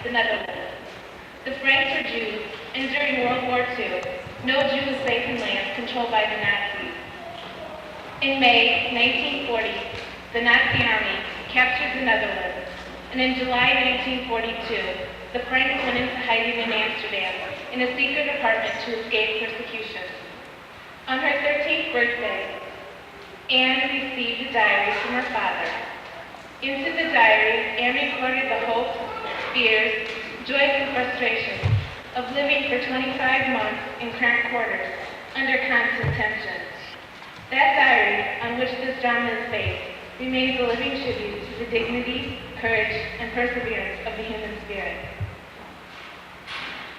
the Netherlands. The Franks were Jews, and during World War II, no Jew was safe in lands controlled by the Nazis. In May 1940, the Nazi army captured the Netherlands, and in July 1942, the Franks went into hiding in Amsterdam in a secret apartment to escape persecution. On her 13th birthday, Anne received a diary from her father. Into the diary, Anne recorded the hopes, fears, joys, and frustrations of living for 25 months in cramped quarters under constant tension. That diary, on which this drama is based, remains a living tribute to the dignity, courage, and perseverance of the human spirit.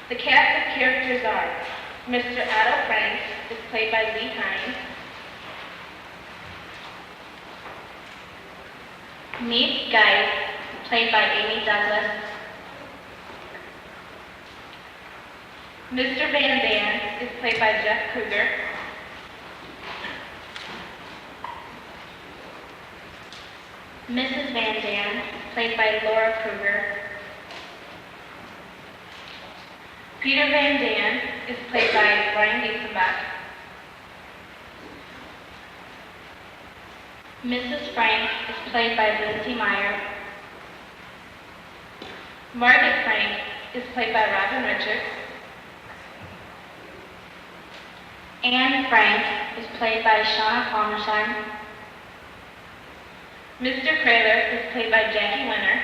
The cast of characters are Mr. Otto Frank is played by Lee Hines, Miss Geis, played by Amy Douglas, Mr. Van Daan is played by Jeff Kruger, Mrs. Van Daan, played by Laura Kruger, Peter Van Daan is played by Brian Giesenbach, Mrs. Frank is played by Lindsay Meyer, Margaret Frank is played by Robin Richards, Anne Frank is played by Shauna Palmersheim, Mr. Kraler is played by Jackie Winter,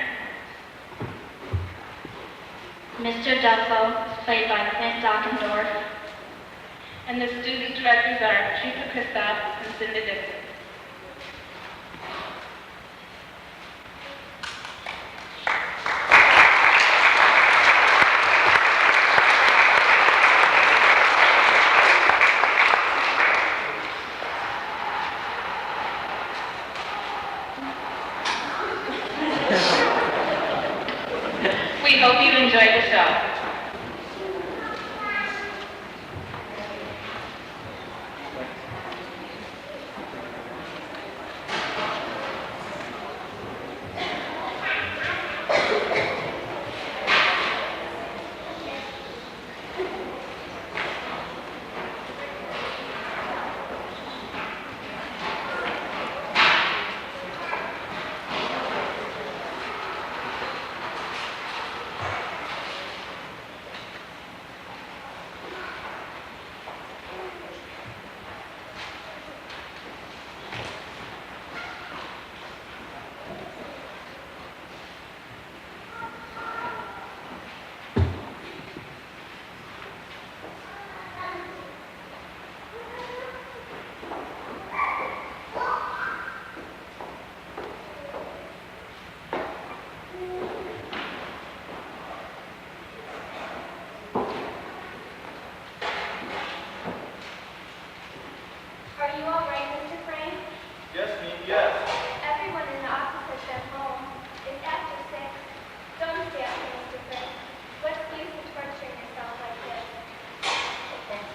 Mr. Duffo is played by Clint Dockendorf, and the student directors are Teresa Kristoff and Cinda Dixon. We hope you enjoyed the show.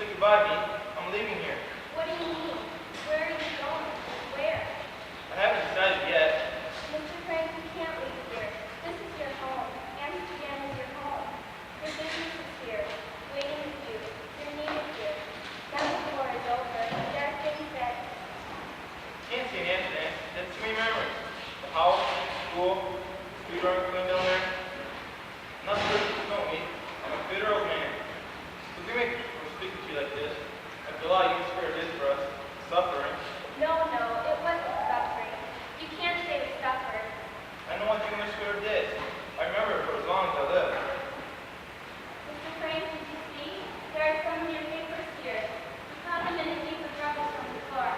Goodbye, me. I'm leaving here. What do you mean? Where are you going? Where? I haven't decided yet. Mr. Frank, you can't leave here. This is your home. Amsterdam is your home. Your business is here, waiting for you. Your name is here. Now the war is over. There are things that... Can't see an Amsterdam. That's too many memories. The house, school, sweetheart clean down there. Nothing good to know me. I'm a bitter old man. Forgive me for speaking to you like this. After all you spirit did for us, suffering. No, it wasn't suffering. You can't say we suffered. I know one thing my spirit did. I remember it for as long as I lived. Mr. Frank, did you see? There are some of your papers here. You found them in a heap of rubble from the floor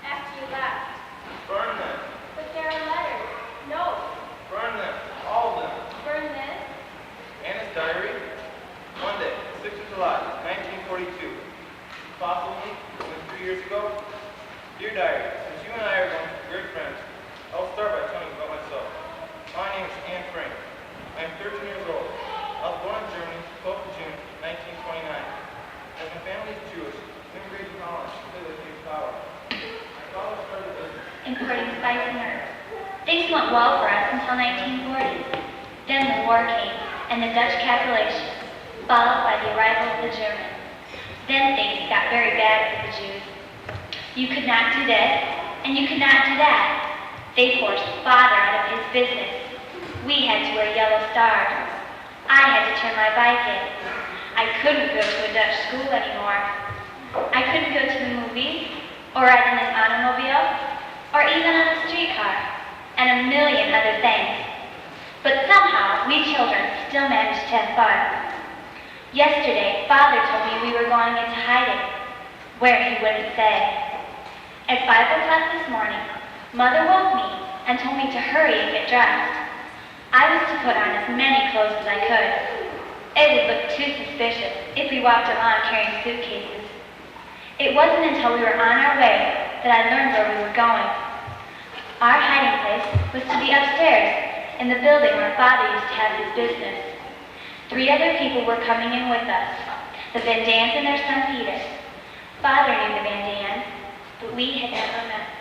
after you left. Burn them. But there are letters, notes. Burn them. All of them. Burn this. Anna's diary. Monday, 6th of July, 1942. Possibly, only 3 years ago. Dear Diary, since you and I are going to be great friends, I'll start by telling you about myself. My name is Anne Frank. I am 13 years old. I was born in Germany, 12th of June, 1929. As my family is Jewish, immigrated to Holland because of the power. My father started a business. Importing spice and herbs. Things went well for us until 1940. Then the war came. and the Dutch capitulation, followed by the arrival of the Germans. Then things got very bad for the Jews. You could not do this, and you could not do that. They forced Father out of his business. We had to wear yellow stars. I had to turn my bike in. I couldn't go to a Dutch school anymore. I couldn't go to the movies, or ride in an automobile, or even on a streetcar, and a million other things. But somehow, we children still managed to have fun. Yesterday, Father told me we were going into hiding, where he wouldn't say. At 5 o'clock this morning, Mother woke me and told me to hurry and get dressed. I was to put on as many clothes as I could. It would look too suspicious if we walked around carrying suitcases. It wasn't until we were on our way that I learned where we were going. Our hiding place was to be upstairs, in the building where Father used to have his business. 3 other people were coming in with us, the Van Dans and their son Peter. Father knew the Van Dans, but we had never met them.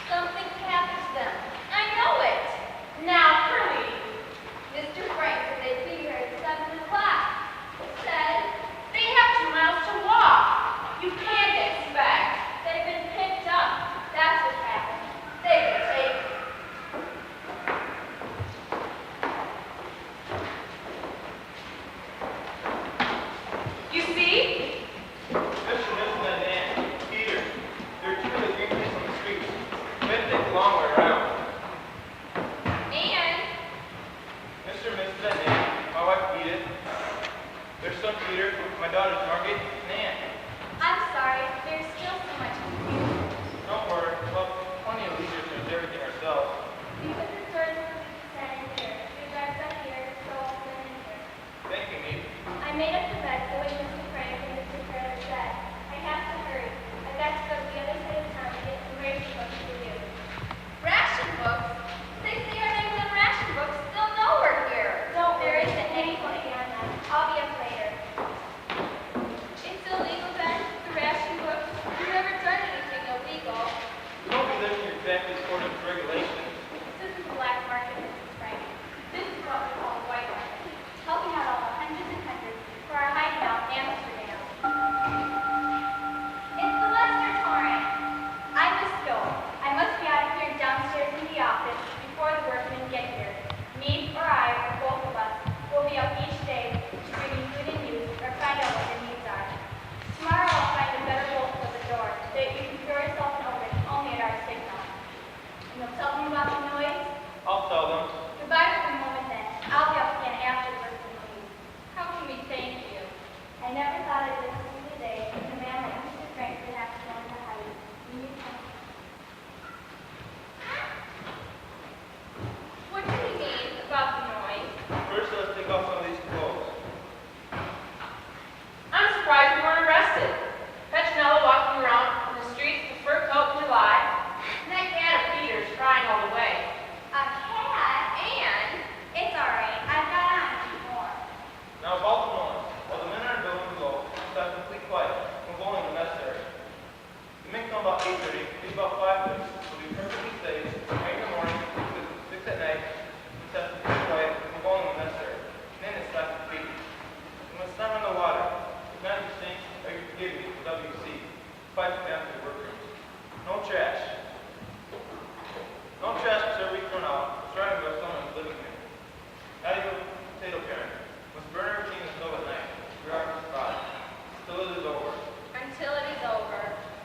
Something's happened to them. I know it. Now, hurry. Mr. Frank said they'd be here at 7 o'clock. Said they have 2 miles to walk. You can't expect. They've been picked up. That's what happened. They've been taken. You see? Mr. and Mrs. Van Dam, Peter, there are 2 of the green things on the street. We have to take the long way around. And Mr. and Mrs. Van Dam, my wife Edith, their son Peter, my daughters Margaret and Ann. I'm sorry, there's still so much confusion. Don't worry, well, plenty of leisure to do everything ourselves. We put the stores in here. We drive back here, so I'll put in here. Thank you, Nate. I made up the bed the way Mr. Frank and Mr. Taylor said. I have to hurry. I've got to go to the other side of town to get some ration books for you. ration books. They say our names on ration books. Still nowhere here. Don't, there isn't anything on them. I'll be up later. It's illegal then, the ration books. You've never done anything illegal. Don't be living exactly according to regulations. This isn't the black market, Mrs. Frank. This is what we call the white market. Helping out all the hundreds and hundreds for our hideout in Amsterdam. It's the Lester Torrent. I'm Miss Stowe. I must be out of here downstairs in the office before the workmen get here. Me or I, or both of us, will be up each day to bring you good and news or find out what your needs are. Tomorrow I'll find a better bolt for the door so that you can throw yourself and open only at our signal. And you'll tell them about the noise? I'll tell them. Goodbye for the moment then. I'll be up again after the work and leave. How can we thank you? I never thought I'd live to see the day when a man like Mr. Frank would have to go into hiding. You tell me. What do you mean about the noise? First, let's take off some of these clothes. I'm surprised we weren't arrested. Petronella walking around in the streets with a fur coat in July. And that cat of Peter's crying all the way. A cat? And It's all right. I've got on more. Now, about the noise. While the men are in building below, let's have complete quiet. We're going in the mess area. The men come about 8:30, leave about 5:30. We'll be perfectly safe. 8 in the morning, 6 at night. Let's have complete quiet. We're going in the mess area. Then it's time to feed. We must not run the water. If not, you sink, or you forgive me, WC. Pipe down to the workrooms. No trash. No trash was ever be thrown out. It's right about someone's living here. Not even a potato parent. Must burn our routine and stove at night. We are spot. Till it is over. until it is over.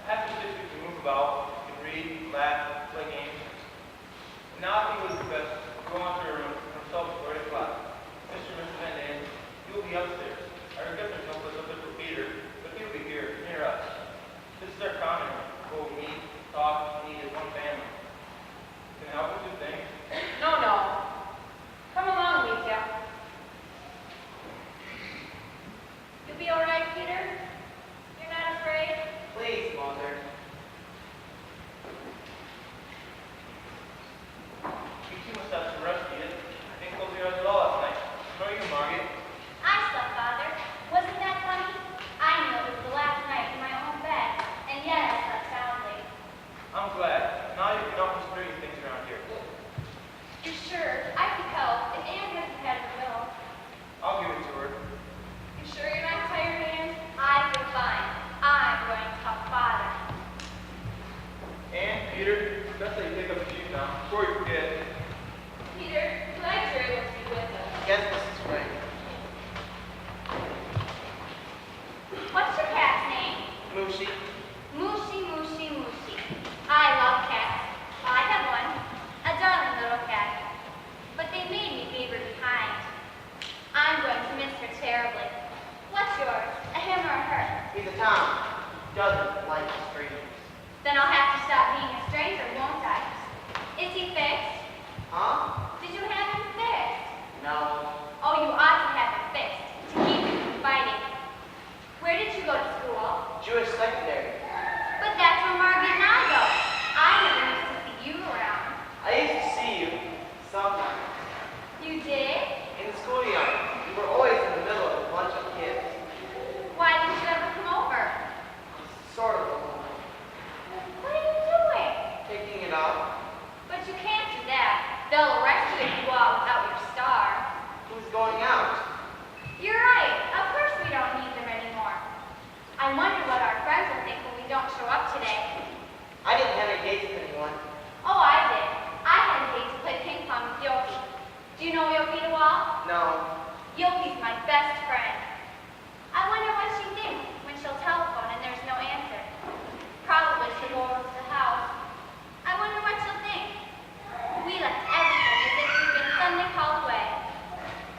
After 6 weeks, we move about, we can read, laugh, play games. And now I think it would be best to go on to our room and ourselves before 8 o'clock. Mr. and Mrs. Van Dam, you will be upstairs. I regret there's no place up there for Peter, but he will be here, near us. This is our common room, where we meet, talk, and eat as one family. Can I help with 2 things? No, no. Come along, Lisa. You'll be all right, Peter? You're not afraid? Please, Mother. You two must have some rest, Edith. I think we'll be all at get the shoes now before you forget. Peter, glad you're able to be with us. Yes, Mrs. Frank. What's your cat's name? Moosey. Moosey, Moosey, Moosey. I love cats. I have one, a darling little cat. But they made me leave her behind. I'm going to miss her terribly. What's yours, a him or a her? He's a Tom. Doesn't like strangers. Then I'll have to stop being a stranger, won't I? Is he fixed? Huh? Did you have him fixed? No. Oh, you ought to have him fixed, to keep him from fighting. Where did you go to school? Jewish secondary. But that's where Margie and I go. I never used to see you around. I used to see you sometimes. You did? In the schoolyard. We were always in the middle of a bunch of kids. Why didn't you ever come over? Sort of alone. What are you doing? Taking it off. But you can't do that. They'll arrest you if you go out without your star. Who's going out? You're right. Of course we don't need them anymore. I wonder what our friends will think when we don't show up today. I didn't have any dates with anyone. Oh, I did. I had a date to play ping pong with Yogi. Do you know Yogi the Wall? No. Yogi's my best friend. I wonder what she thinks when she'll telephone and there's no answer. Probably she'll go over to the house. I wonder what she'll think. We left everything as if we'd been suddenly called away.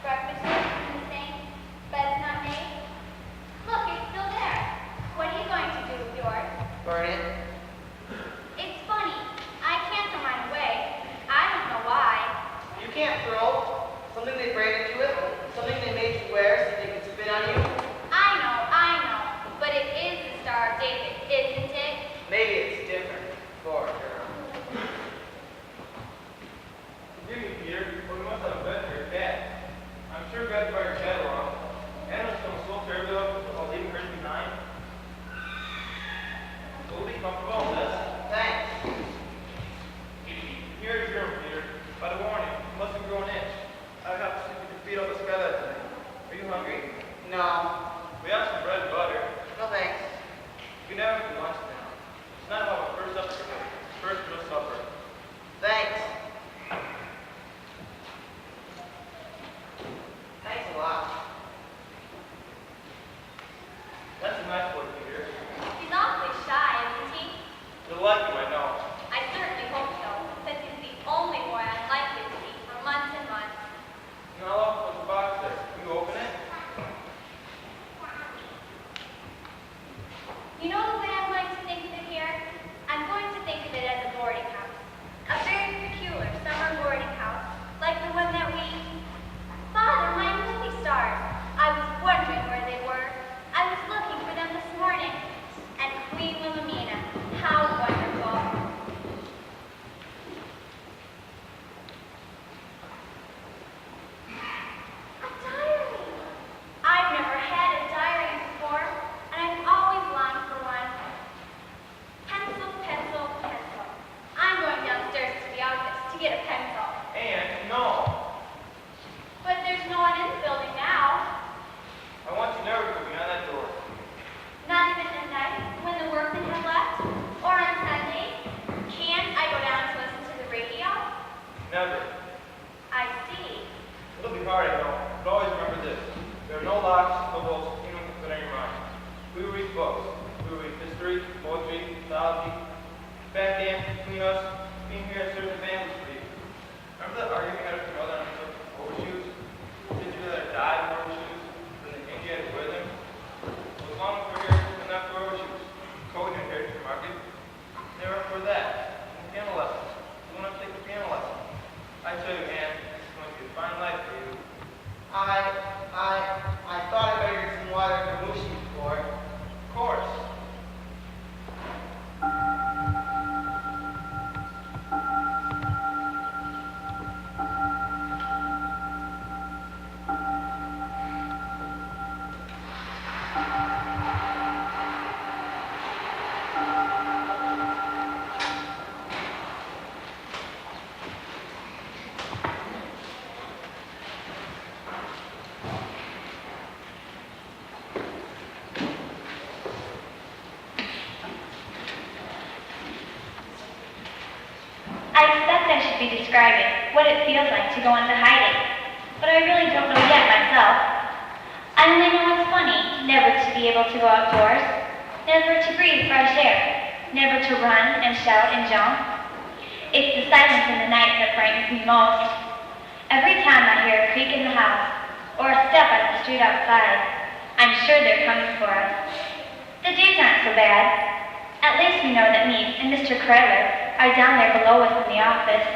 Breakfast isn't the same. Bed's not made. Look, it's still there. What are you going to do with yours? Burn it. It's funny. I can't throw mine away. I don't know why. You can't throw. Something they branded you with. Something they made you wear so they could spit on you. I know. But it is the Star of David, isn't it? Maybe it's different for a girl. Forgive me, Peter, but we must have a bed for your cat. I'm sure glad to buy your cat along. Animals come so terribly up while leaving hers behind. We'll be comfortable in this. Thanks. Here is your room, Peter. By the warning, you mustn't grow an inch. I have to sleep with your feet up the skylight tonight. Are you hungry? No. We have some bread and butter. No thanks. We never do lunch now. It's not about my first supper, first real supper. Thanks. Thanks a lot. That's a nice boy, Peter. He's awfully shy, isn't he? You'll like him, I know. I certainly hope so, since he's the only boy I'm likely to see for months and months. Now, what's the box there? Can you open it? You know the way I'm going to think of it here? I'm going to think of it as a boarding house. A very peculiar summer boarding house, like the one that we... Father, my movie stars! I was wondering where they were. I was looking for them this morning. And Queen Wilhelmina, how wonderful. A diary! I've never had a diary before, and I've always longed for one. Pencil, pencil, pencil. I'm going downstairs to the office to get a pencil. And no. But there's no one in the building now. I want you never to go beyond that door. Not even at night, when the workmen have left, or on Sundays. Can't I go down to listen to the radio? Never. I see. It'll be hard, I know, but always remember this. There are no locks, no bolts, even put on your mind. We will read books. We will read history, poetry, mythology. Back then, between us, being here at certain families for you. Remember that argument you had with your mother on your overshoes? Did you rather die in overshoes than the king you had to wear them? Well, as long as we're here, we're not for overshoes. Code and heritage your market. They were for that. And piano lessons. You want to take the piano lesson. I tell you, Anne, this is going to be a fine life for you. I thought I better get some water for Moosey before. Of course. I expect I should be describing what it feels like to go into hiding, but I really don't know yet myself. I only know it's funny never to be able to go outdoors, never to breathe fresh air, never to run and shout and jump. It's the silence in the night that frightens me most. Every time I hear a creak in the house or a step on the street outside, I'm sure they're coming for us. The days aren't so bad. At least we know that me and Mr. Kryler are down there below us in the office.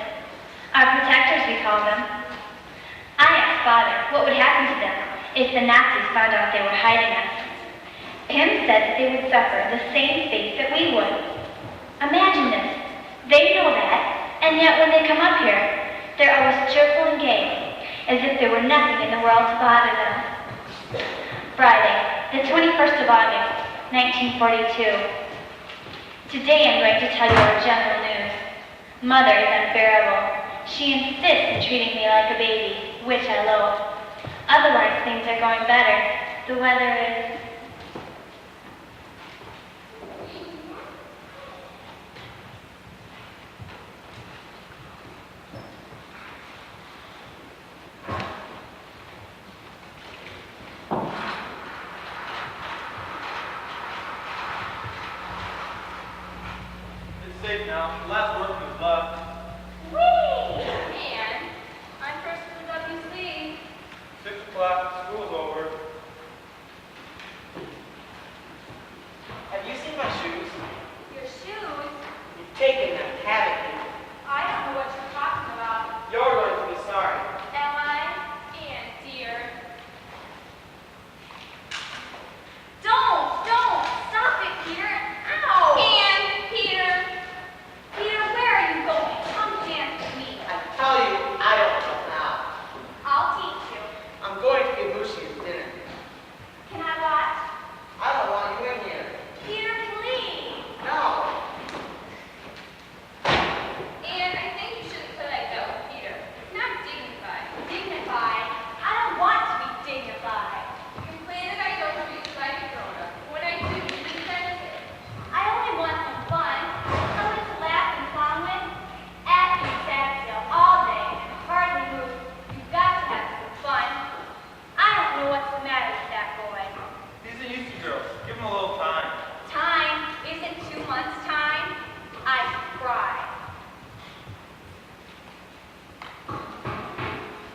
Our protectors, we call them. I asked Father what would happen to them if the Nazis found out they were hiding us. Pim said that they would suffer the same fate that we would. Imagine this. They know that, and yet when they come up here, they're always cheerful and gay, as if there were nothing in the world to bother them. Friday, the 21st of August, 1942. Today I'm going to tell you our general news. Mother is unbearable. She insists in treating me like a baby, which I loathe. Otherwise, things are going better. The weather is... It's safe now. The last workman is left. Whee! And I'm first in the WC. 6 o'clock, school's over. Have you seen my shoes? Your shoes? You've taken them, haven't you? I don't know what you're talking about. You're going to be sorry. Am I? Ann, dear. Don't! Stop it, Peter! Ow! Ann, Peter! Peter, where are you going? Come dance with me. I tell you, I don't know now. I'll teach you. I'm going to get Lucy's dinner. Can I watch? I don't want you in here. Peter, please! No. Ann, I think you shouldn't play like that with Peter. It's not dignified. Dignified? I don't want to be dignified. You play that I don't treat you like a grown-up. When I do, you defend it. I only want some fun. Someone to laugh and clown with. After you sat still all day and hardly moved, you've got to have some fun. I don't know what's the matter with that boy. He's a used to girls. Give him a little time. Time isn't 2 months' time. I cry.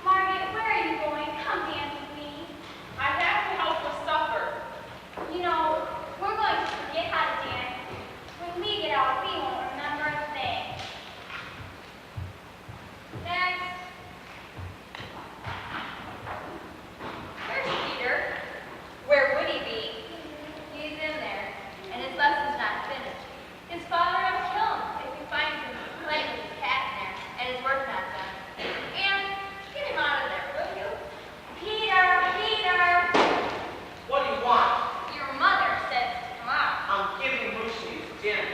Margaret, where are you going? Come dance with me. I have to help with supper. You know, we're going to forget how to dance. When we get out, we won't remember a thing. Next. Where's Peter? Where would he be? He's in there, and his lesson's not finished. His father will kill him if he finds him playing with his cat in there, and his work not done. And get him out of there, will you? Peter! What do you want? Your mother says to come out. I'm giving Lucy's dinner.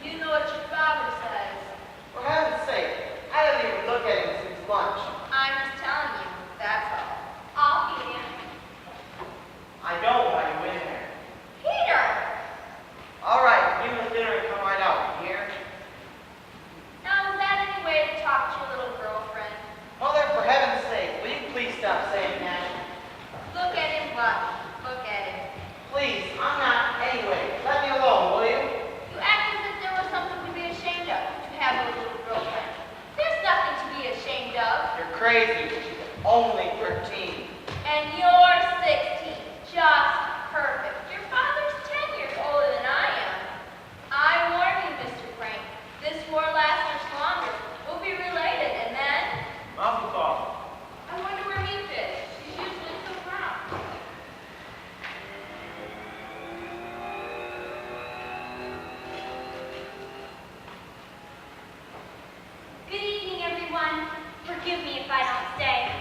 You know what your father says. For heaven's sake, I haven't even looked at him since lunch. I'm just telling you, that's all. I'll feed him. I don't want you in there. Peter! All right, give him his dinner and come right out. You hear? Now, is that any way to talk to your little girlfriend? Mother, for heaven's sake, will you please stop saying that? Look at him, Buck. Look at him. Please, I'm not. Anyway, let me alone, will you? You act as if there was something to be ashamed of to have a little girlfriend. There's nothing to be ashamed of. You're crazy. She's only 13. And you're 16. Just perfect. Your father's 10 years older than I am. I warn you, Mr. Frank. This war lasts much longer. We'll be related, and then... Mazel tov. I wonder where Meep is. She's usually so proud. Good evening, everyone. Forgive me if I don't stay.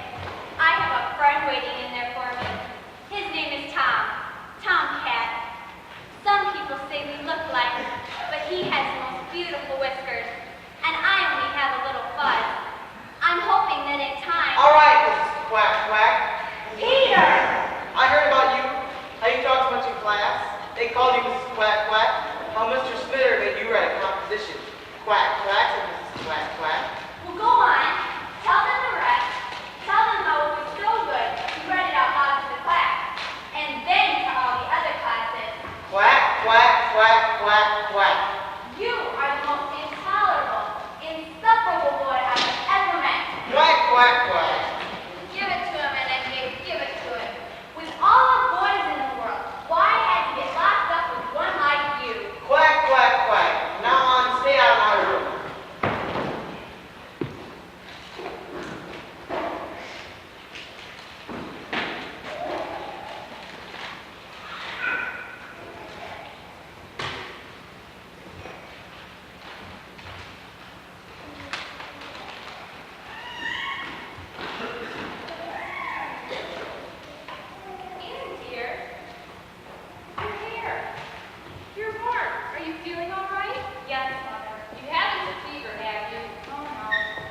I have a friend waiting in there for me. His name is Tom. Tomcat. Some people say we look alike, but he has the most beautiful whiskers, and I only have a little fuzz. I'm hoping that in time... All right, Mrs. Quack Quack. Peter! I heard about you. How you talk so much in class. They called you Mrs. Quack Quack. How Mr. Smitter made you write a composition. Quack Quack, said Mrs. Quack Quack. quack, quack. You are the most intolerable, insufferable boy I've ever met. Quack, quack, quack. Give it to him, Enemy. Give it to him. With all the boys in the world, why had to get locked up with one like you? Quack, quack, quack. Now on, stay out of my room. Anne, dear. You're here. You're warm. Are you feeling all right? Yes, Mother. You haven't a fever, have you? Oh, no.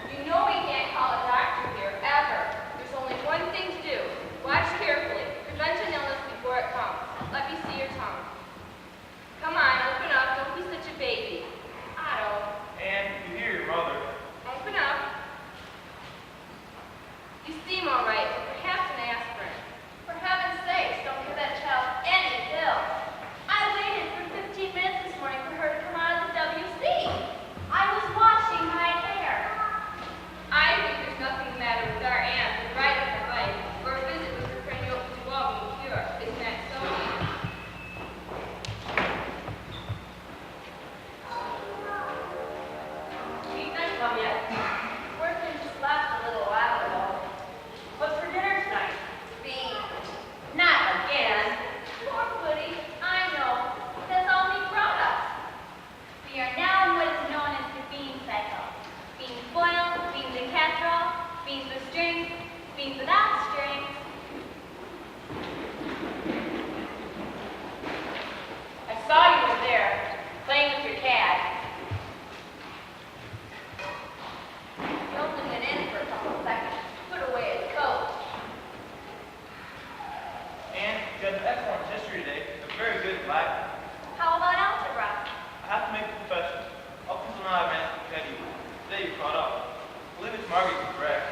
You know we can't call a doctor here, ever. There's only one thing to do. Watch carefully. Prevent an illness before it comes. Let me see your tongue. Come on, open up. Don't be such a baby. Otto, And you hear your mother. open up. You seem all right, but perhaps an aspirin. For heaven's sakes, don't give that child any pill. I waited for 15 minutes this morning for her to come out of the WC. I was washing my hair. I think there's nothing the matter with our aunt, the right of her life, or a visit with her friend Yoke to welcome cure. Isn't that so? She's not come yet. Workman just left a little while ago. What's for dinner tonight? Beans. Not again. Poor Woody. I know. That's all he brought us. We are now in what is known as the bean cycle. Beans boiled, beans in casserole, beans with strings, beans without strings. I saw you were there, playing with your cat. He only went in for a couple of seconds. Put away his coat. And you had an excellent history today. A very good Latin. How about algebra? I have to make a confession. Up until now, I've managed to forget you. Today you caught up. I believe it's Margaret who's correct.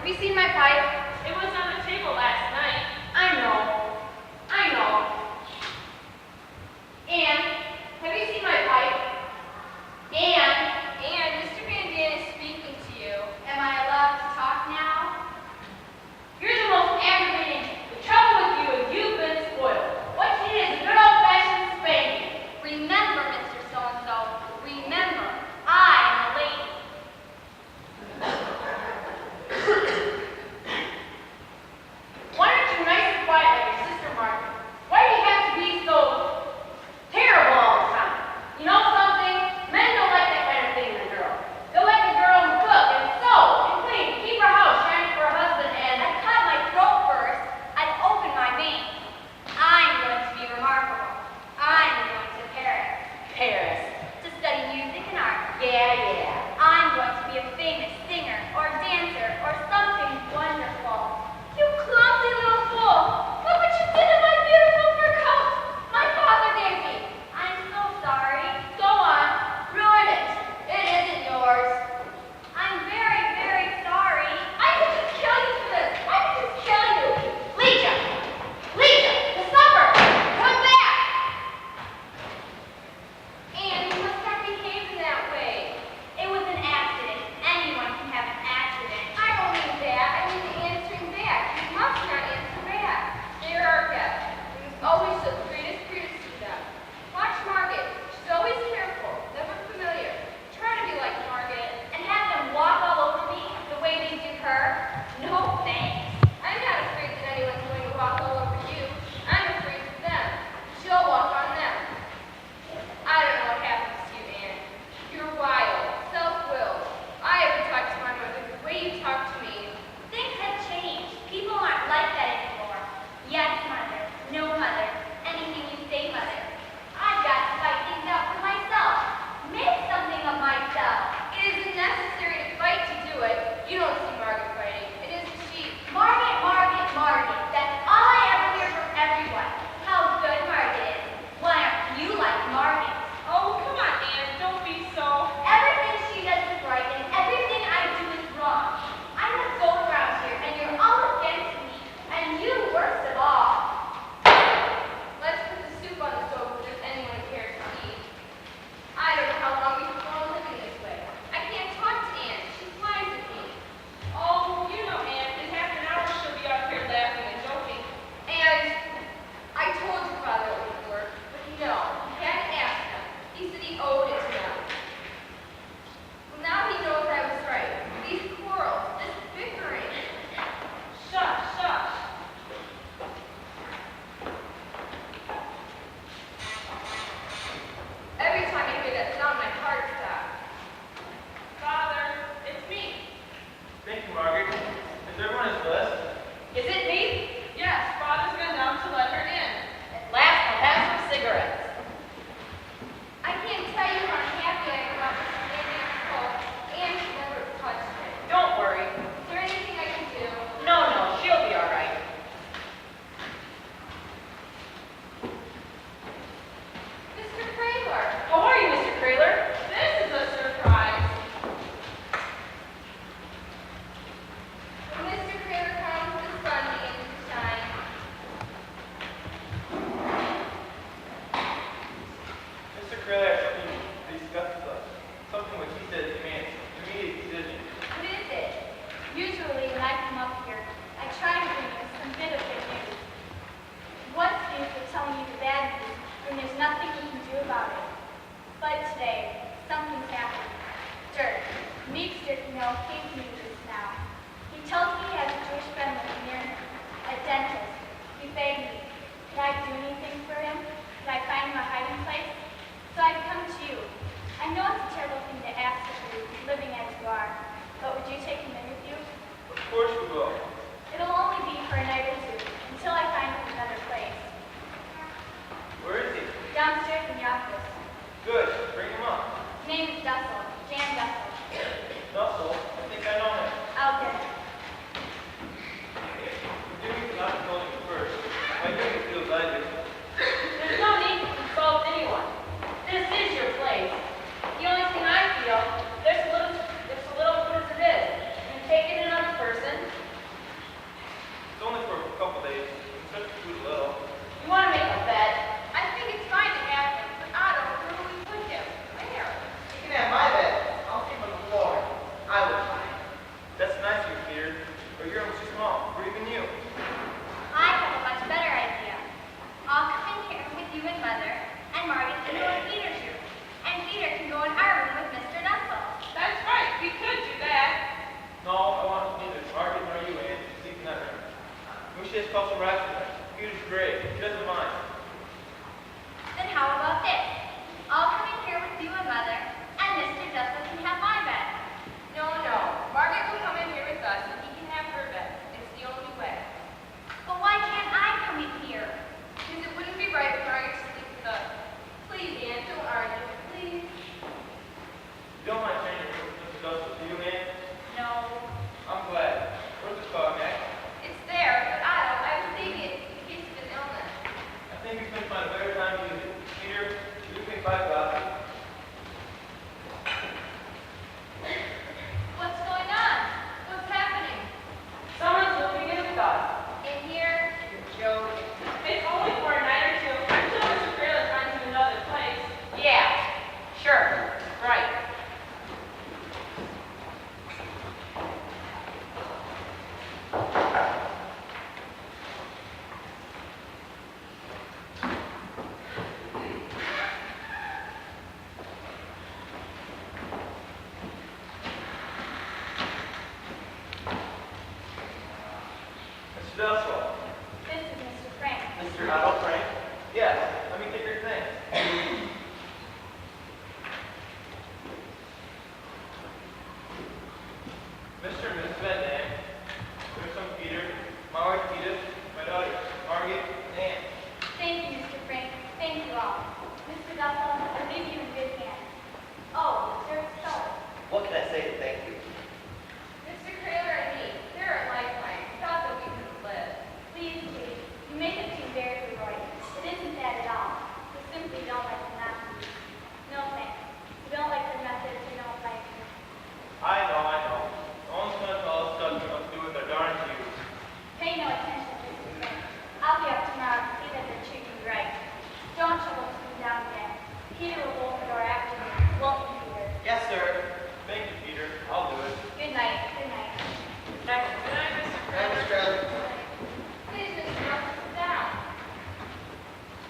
you seen my pipe? It was on the table last night. I know. And, have you seen my pipe? And Mr. Van Daan is speaking to you. Am I allowed to talk now? You're the most aggravating. The trouble with you is you've been spoiled. What you need is a good old-fashioned spanking. Remember, Mr. So-and-so, remember, I am a lady. Why aren't you nice and quiet like your sister Margaret? Why do you have to be so terrible all the time? You know something? Men don't like that kind of thing in a girl. They'll like a girl who cook and sew and clean, keep her house shining for her husband, and I cut my throat first. I opened my veins. I'm going to be remarkable. I'm going to Paris to study music and art. yeah. I'm going to be a famous singer or dancer or something wonderful. You clumsy little fool! Look what you did to my beautiful fur coat! My father gave me. I'm so sorry. Go on, ruin it. It isn't yours. I'm very, very sorry. I could just kill you for this. I could just kill you. Leisha, to supper. Come back. And you must not behave in that way. It was an accident. Anyone can have an accident. I don't mean that. I mean the answering back. You must not answer back. They're our guests. It was always the greatest courtesy to them. Watch Margaret. She's always careful, never familiar. Try to be like Margaret. And have them walk all over me the way they did her? No thanks. I'm not afraid that anyone's going to walk all over you. I'm afraid of them. She'll walk on them. I don't know what happens to you, Anne. You're wild, self-willed. I haven't talked to my mother the way you talk to me. Things have changed. People aren't like that anymore. Yes, mother. No, mother. Anything you say, mother. I've got to fight things out for myself. Make something of myself. It isn't necessary to fight to do it. You don't see Margaret fighting. It isn't she. Margaret. That's all I ever hear from everyone. How good Margaret is. Why aren't you like Margaret? Oh, come on, Anne. Don't be so... Everything she does is right and everything I do is wrong. I'm the goat around here and you're all against me. And you worst of all. Let's put the soup on the stove if there's anyone who cares to eat. I don't know how long we've been living this way. I can't talk to Anne. She flies at me. Oh, you know Anne. In half an hour she'll be up here laughing and joking. And I told your father it would work, but no, he had to ask them. He said he owed it to them. Well, now he knows I was right. These quarrels, this bickering. Shush. Every time I hear that sound, my heart stops. Father, it's me. Thank you, Margaret. Is everyone as blessed? Is it me? Yes, Father's gone down to let her in. At last I'll have some cigarettes. I can't tell you how happy I am about this standing on the cold, and she never touched it. Don't worry. Is there anything I can do? No, she'll be all right. Mr. Kramer, How are you, Mr. Kraler? this is a surprise. When Mr. Kramer comes, the sun begins to shine. Mr. Crowley has something to discuss with us. Something which he says demands immediate decision. What is it? Usually when I come up here, I try to bring you some bit of good news. What's use of telling you the bad news when there's nothing you can do about it? But today, something's happened. Dirk, Meeks Dirk, came to me just now. He tells me he has a Jewish friend living near him, a dentist. He begged me, could I do anything for him? Could I find him a hiding place? So I've come to you. I know it's a terrible thing to ask of you, living as you are, but would you take him in with you? Of course we will. It'll only be for a night or two, until I find him another place. Where is he? Downstairs in the office. Good. Bring him up. His name is Dussel, Jan Dussel. Dussel, I think I know him. I'll get it. Forgive me for not calling you first. My doing feels I do. There's no need to consult anyone. This is your place. The only thing I feel, there's a little good as it is. You take in another person, just calls for rats tonight. Peter's great. He doesn't mind. Then how about this? I'll come in here with you and Mother, and Mr. Duffel can have my bed. No, no. Margaret will come in here with us and he can have her bed. It's the only way. But why can't I come in here? Because it wouldn't be right for Margaret to sleep with us. Please, Aunt, don't argue. Please. You don't mind changing with Mr. Dussel, do you, man? No. I'm glad. Where's the car, Mac? It's there, but I was leaving it in case of an illness. I think we couldn't find a better time to use it. Peter, you think $5. What's going on? What's happening? Someone's moving in with us. In here? Joe. It's only for a night or two until Mr. Trailer finds him another place. Yeah, sure, right. Mr. Dussel. This is Mr. Frank. Mr. Otto Frank? Yes, let me take your thing. Mr. and Mrs. Van Dam, there's some Peter, my wife Edith, my daughter Margaret, and Ann. Thank you, Mr. Frank. Thank you all. Mr. Duffel, I leave you in good hands. Oh, Sir Stella. What can I say to thank you? Mr. Trailer and me, they're a lifeline. We thought that we could live. Please, please. You make it seem very heroic. It isn't that at all. We simply don't like the Nazis. No thanks. We don't like their methods. We don't like them. I know. No one's gonna tell us stuff we must do with our darn Jews. Pay no attention, Mr. Frank. I'll be up tomorrow to see that they're treating you right. Don't you look me down again. Peter will open the door after you. Won't you, Peter? Yes, sir. Thank you, Peter. I'll do it. Good night. Good night. Good night, Mr. Hi, Mr. Trailer. Please, Mr. Russell, sit down.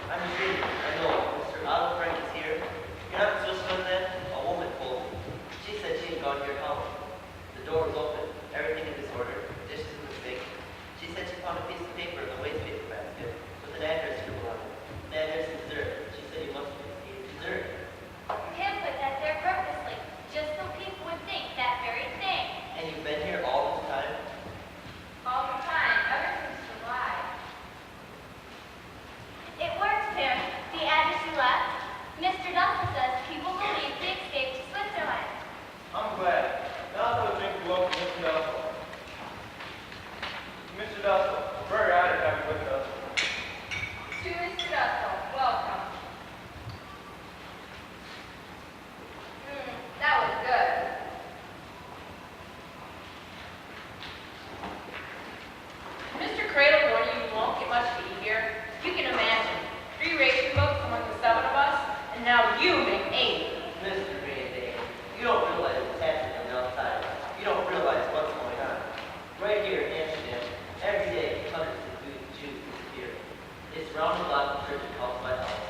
I'm Peter. I know. Mr. Otto Frank is here. You're not supposed to know that? A woman told me. She said she had gone to your house. The door was open. Everything in disorder. Dishes in the sink. She said she found a piece of paper in the waste paper basket with an address scribbled on it. The address is dessert. She said you must eat dessert. Tim put that there purposely, just so people would think that very thing. And you've been here all this time? All the time, ever since July. It works, Tim. The address you left. Mr. Duffel says people believe they escaped to Switzerland. I'm glad. Now I'll go drink the welcome Mr. Dussel. Mr. Dussel, we're very honored to have you with us. To Mr. Dussel, welcome. That was good. Mr. Cradle warned you won't get much to eat here. You can imagine. 3 ration books among the 7 of us, and now you make 8. Mr. Van Dam, you don't realize what's happening on the outside. You don't realize what's going on. Right here in Amsterdam, every day hundreds of Jews disappear. They surround the block of churches house by house.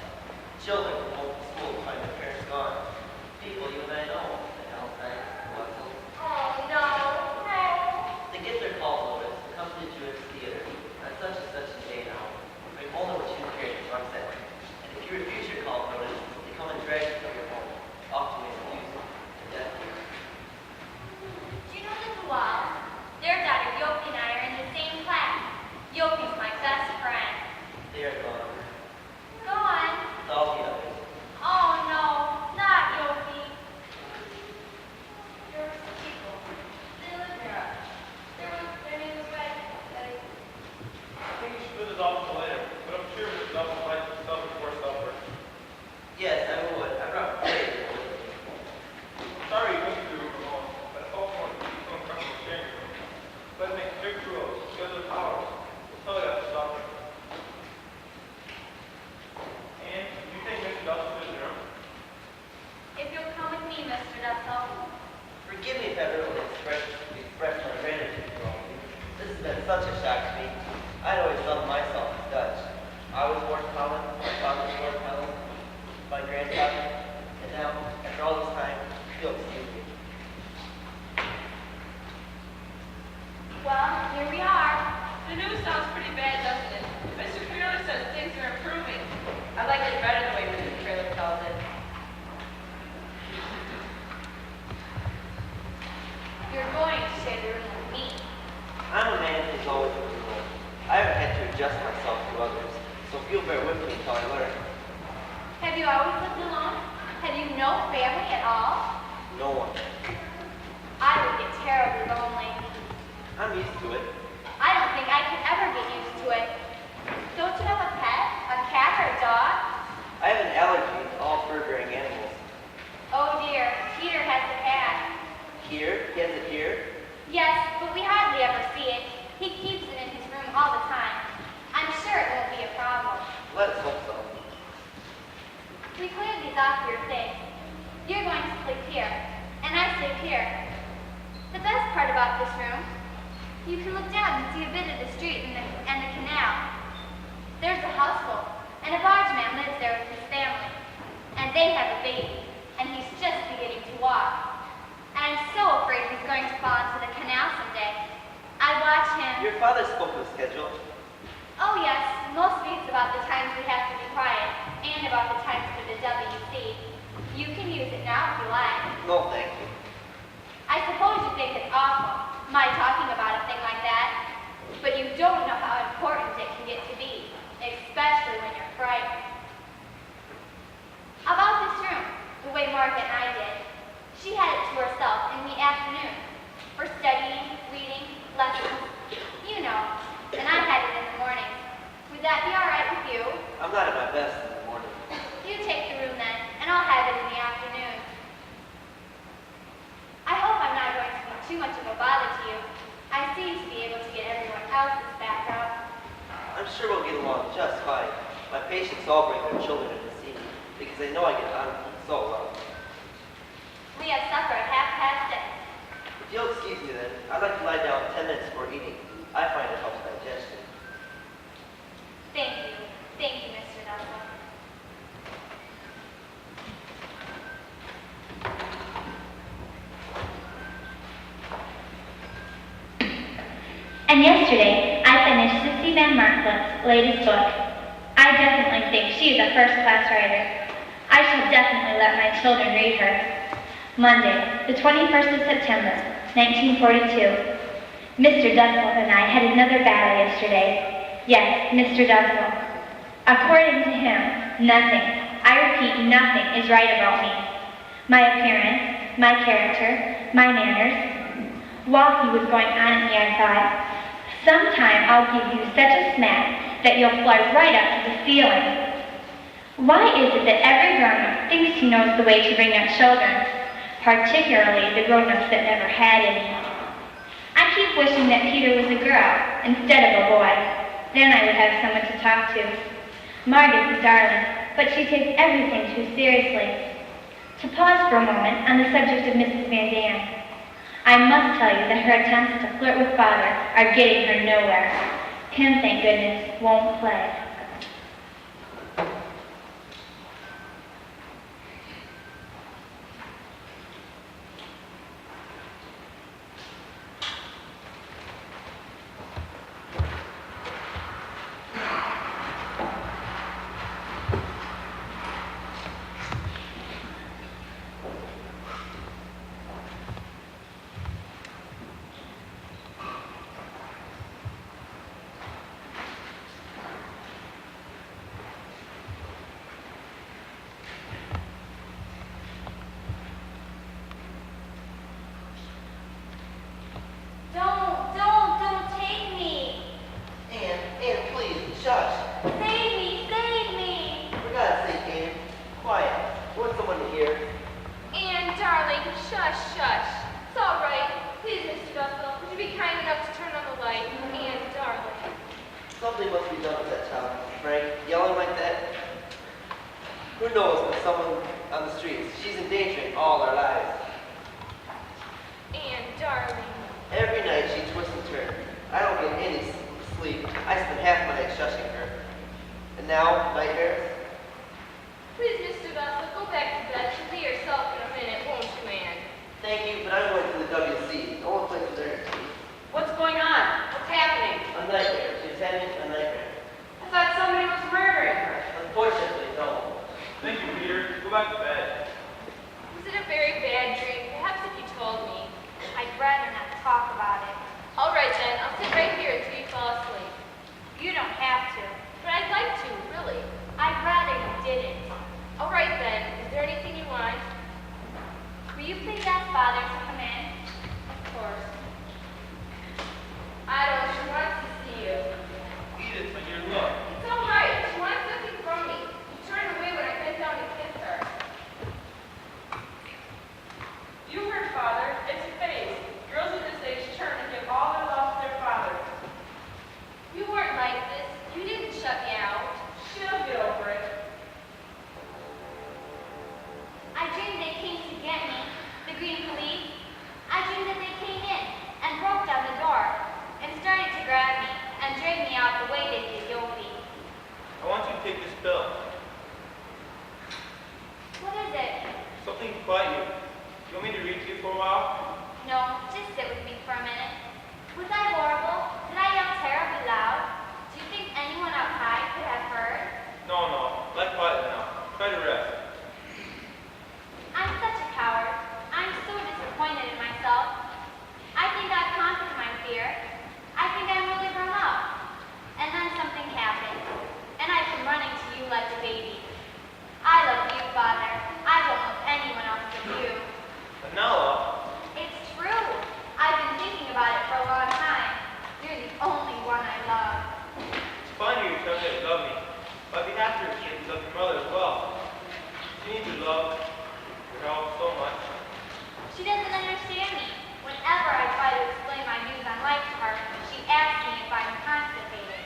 Children from home from school find their parents gone. People you and I know, the Palestine, the Watsons, Oh, no. they get their call notice to come to the Jewish theater on such and such a day now. Bring only what you carry in front set. And if you refuse your call notice, they come and drag you from your home, off to abuse and death. Do you know that the Walls? Their daughter Yopi and I are in the same class. Yopi's my best friend. They are gone. Go on. With all the others. Oh no, not Yopi. There were some people. They lived near us. Their name was Red. I think you should put this off until later, but I'm sure Mr. Dussel might himself before supper. Yes, I would. I brought bread. Sorry you couldn't do it alone, but I hope more people don't come from sharing with me. Let's make strict rules, because of powers. We'll tell you after supper. And you take Mr. Dussel to his room? If you'll come with me, Mr. Dussel. Forgive me if I really expressed my gratitude for all of you. This has been such a shock to me. I'd always loved myself as Dutch. I was born in Holland, my father was born in Holland, my grandfather, and now, after all this time, he'll excuse me. Well, here we are. The news sounds pretty bad, you always lived alone? Have you no family at all? No one. I would get terribly lonely. I'm used to it. I don't think I could ever get used to it. Don't you have a pet? A cat or a dog? I have an allergy to all fur-bearing animals. Oh dear, Peter has a cat. Here? He has it here? Yes, but we hardly ever see it. He keeps it in his room all the time. I'm sure it won't be a problem. Let's hope so. We cleared these off your things. You're going to sleep here, and I sleep here. The best part about this room, you can look down and see a bit of the street and the canal. There's a houseboat, and a bargeman lives there with his family. And they have a baby, and he's just beginning to walk. And I'm so afraid he's going to fall into the canal someday. I watch him. Your father spoke of a schedule. Oh yes, most weeks about the times we have to be quiet, and about the times for the WC. You can use it now if you like. No, thank you. I suppose you think it's awful, my talking about a thing like that, but you don't know how important it can get to be, especially when you're frightened. About this room, the way Margaret and I did, she had it to herself in the afternoon, for studying, reading, lessons, you know, and I had it in the morning. Would that be all right with you? I'm not at my best in the morning. You take the room then, and I'll have it in the afternoon. I hope I'm not going to be too much of a bother to you. I seem to be able to get everyone else's back up. I'm sure we'll get along just fine. My patients all bring their children in to see me because they know I get on with them so well. We have supper at 6:30. If you'll excuse me then, I'd like to lie down 10 minutes before eating. I find it helps digestion. Thank you. Thank you, Mr. Nelson. And yesterday, I finished Sissy Van Martlet's latest book. I definitely think she is a first-class writer. I shall definitely let my children read her. Monday, the 21st of September, 1942. Mr. Dussel and I had another battle yesterday. Yes, Mr. Dussel. According to him, nothing, I repeat, nothing is right about me. My appearance, my character, my manners. While he was going on at me, I thought, sometime I'll give you such a smack that you'll fly right up to the ceiling. Why is it that every grown-up thinks he knows the way to bring up children, particularly the grown-ups that never had any? I keep wishing that Peter was a girl instead of a boy. Then I would have someone to talk to. Margaret's a darling, but she takes everything too seriously. To pause for a moment on the subject of Mrs. Van Dam, I must tell you that her attempts to flirt with Father are getting her nowhere. Him, thank goodness, won't play. Don't take me. Anne, please, shush. Save me. For God's sake, Anne, quiet. I want someone to hear. Anne, darling, shush, shush. It's all right. Please, Mr. Dussel, would you be kind enough to turn on the light? Anne, darling. Something must be done with that child, Frank. Yelling like that. Who knows when someone on the streets, she's endangering all our lives. Anne, darling. Every night she twists and turns. I don't get any sleep. I spend half my night shushing her. And now, nightmares? Please, Mr. Dussel, go back to bed. You'll be yourself in a minute, won't you, Anne? Thank you, but I'm going to the WC. No one plays there. What's going on? What's happening? A nightmare. She's having a nightmare. I thought somebody was murdering her. Unfortunately, no. Thank you, Peter. Go back to bed. Was it a very bad dream? Perhaps if you told me. I'd rather not talk about it. All right, then. I'll sit right here until you fall asleep. You don't have to. But I'd like to, really. I pill. What is it? Something to quiet you. You want me to read to you for a while? No, just sit with me for a minute. Was I horrible? Did I yell terribly loud? Do you think anyone up high could have heard? No. Lie quiet now. Try to rest. I'm such a coward. I'm so disappointed in myself. I think I've conquered my fear. I think I'm really grown up. And then something happened. And I've been running to you like a baby. I love you, Father. I don't love anyone else but you. Anella, It's true. I've been thinking about it for a long time. You're the only one I love. it's fine you tell me that you love me. But I'd be happier if you love your mother as well. She needs your love, your help so much. She doesn't understand me. Whenever I try to explain my views on life to her, she asks me if I'm constipated.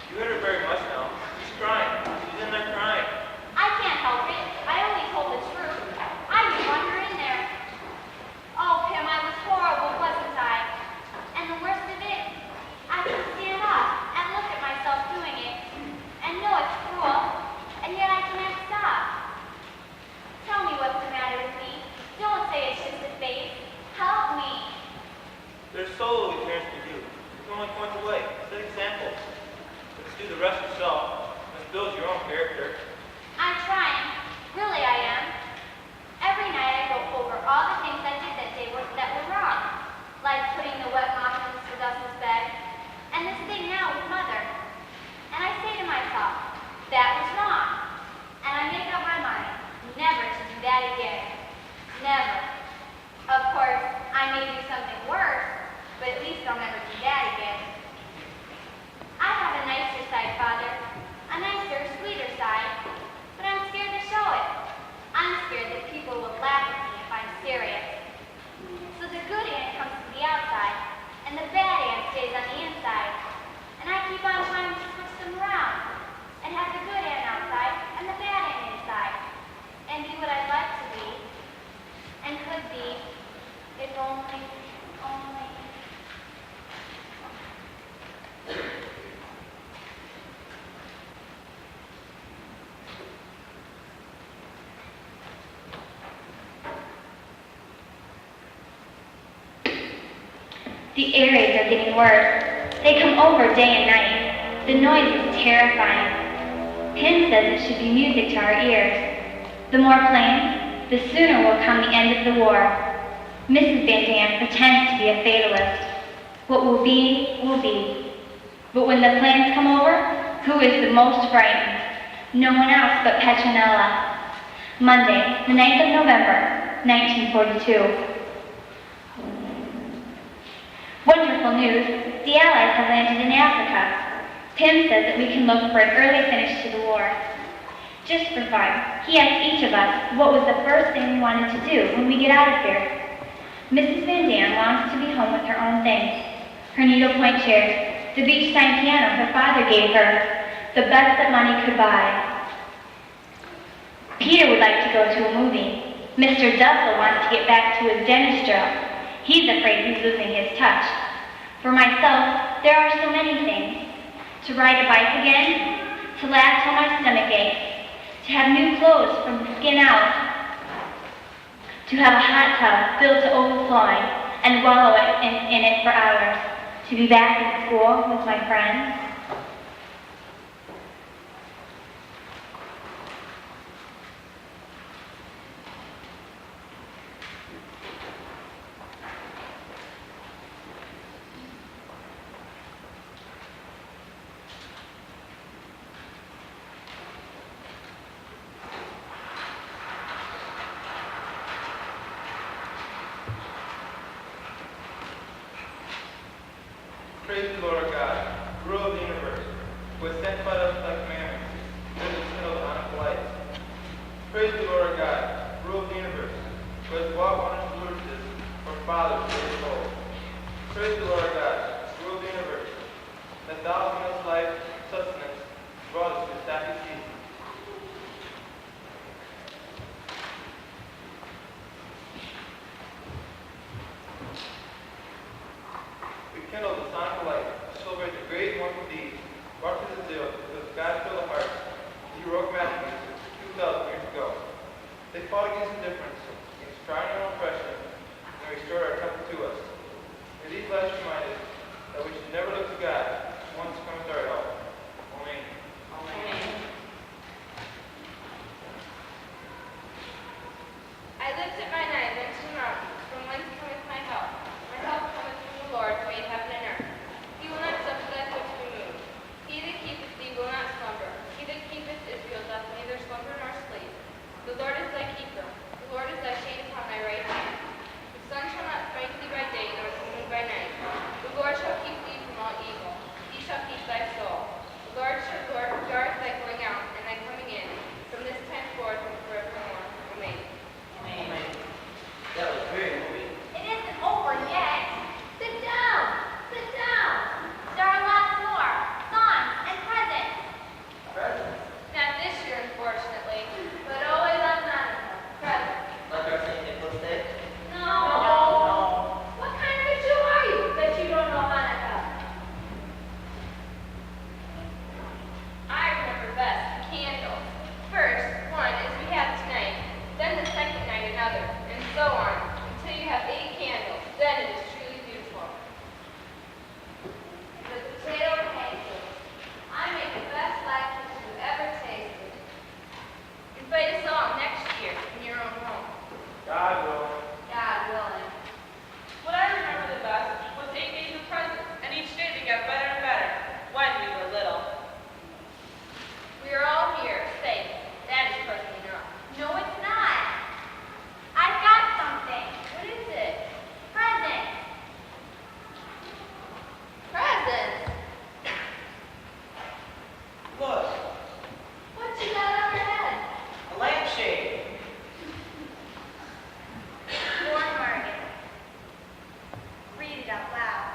You hurt her very much now. She's crying. She's in there crying. I can't help it. I only told the truth. I didn't want her in there. Oh, Pim, I was horrible, wasn't I? And the worst of it, I can stand up and look at myself doing it and know it's cruel, and yet I can't stop. Tell me what's the matter with me. Don't say it's just a phase. Help me. There's so little your parents can do. You can only point the way. Set examples. But to do the rest yourself, must build your own character. I'm trying. Really, I am. Every night I go over all the things I did that day that were wrong, like putting the wet mop in Mr. Dustin's bed, and this thing now with Mother. And I say to myself, that was wrong. And I make up my mind never to do that again. Never. Of course, I may do something worse, but at least I'll never do that again. I have a nicer side, Father. A nicer, sweeter side. But I'm scared to show it. I'm scared that people will laugh at me if I'm serious. So the good Aunt comes to the outside, and the bad Aunt stays on the inside. And I keep on trying to switch them around, and have the good Aunt outside, and the bad Aunt inside. And be what I'd like to be, and could be, if only. The areas are getting worse. They come over day and night. The noise is terrifying. Pim says it should be music to our ears. The more planes, the sooner will come the end of the war. Mrs. Van Dam pretends to be a fatalist. What will be, will be. But when the planes come over, who is the most frightened? No one else but Petronella. Monday, the 9th of November, 1942. Wonderful news. The Allies have landed in Africa. Pim says that we can look for an early finish to the war. Just for fun, he asked each of us what was the first thing we wanted to do when we get out of here. Mrs. Van Dam longs to be home with her own things. Her needlepoint chairs, the beach-time piano her father gave her, the best that money could buy. Peter would like to go to a movie. Mr. Dussel wants to get back to his dentist job. He's afraid he's losing his touch. For myself, there are so many things. To ride a bike again, to laugh till my stomach aches, to have new clothes from the skin out, to have a hot tub filled to overflowing and wallow in it for hours, to be back in school with my friends. Praise the Lord our God, ruler of the universe, who has sanctified us with thy commandments, and has kindled on us lights. Praise the Lord our God, ruler of the universe, who has brought wondrous deliverances from fathers to their souls. Praise the Lord our God, ruler of the universe, that thou hast given us life, sustenance, brought us to this happy season. Kindle the sun of light to celebrate the great and wonderful deeds brought to the zeal because God filled the hearts. He wrote makes a difference in destroying our oppression and restore our temple to us. May these last remind us that we should never look to God once comes our help. Amen. I lifted mine eyes unto the mountains, from whence cometh my help? My help cometh from the Lord, who made heaven and earth. He will not suffer thy foot to be moved. He that keepeth thee will not slumber. He that keepeth Israel doth neither slumber nor sleep. The Lord is thy keeper. The Lord is thy shade upon thy right hand. The sun shall not smite thee by day, nor the moon by night. The Lord shall keep thee from all evil. He shall keep thy soul. The Lord shall guard thy going out and thy coming in, from this time forth and forevermore. Amen. That was very moving. It isn't over yet. Sit down. Sit down. There are lots more. Songs and presents. Presents. Not this year, unfortunately, but always on Hampton. Present. Like our St. Nicholas Day. No. What kind of a Jew are you that you don't know Hanukkah? I remember best candles. First, one as we have tonight, then the second night another, and so on, until you have 8 candles. Then it is truly beautiful. The potato pancakes. I make the best latkes you ever tasted. Invite us all next year in your own home. God willing. God willing. What I remember the best was 8 days of presents, and each day they got better and better when we were little. We are all here, safe. That is present enough. No, it's not. I've got something. What is it? Present. Presents. Look, What you got on your head? a lampshade. Warren Morgan. Read it out loud.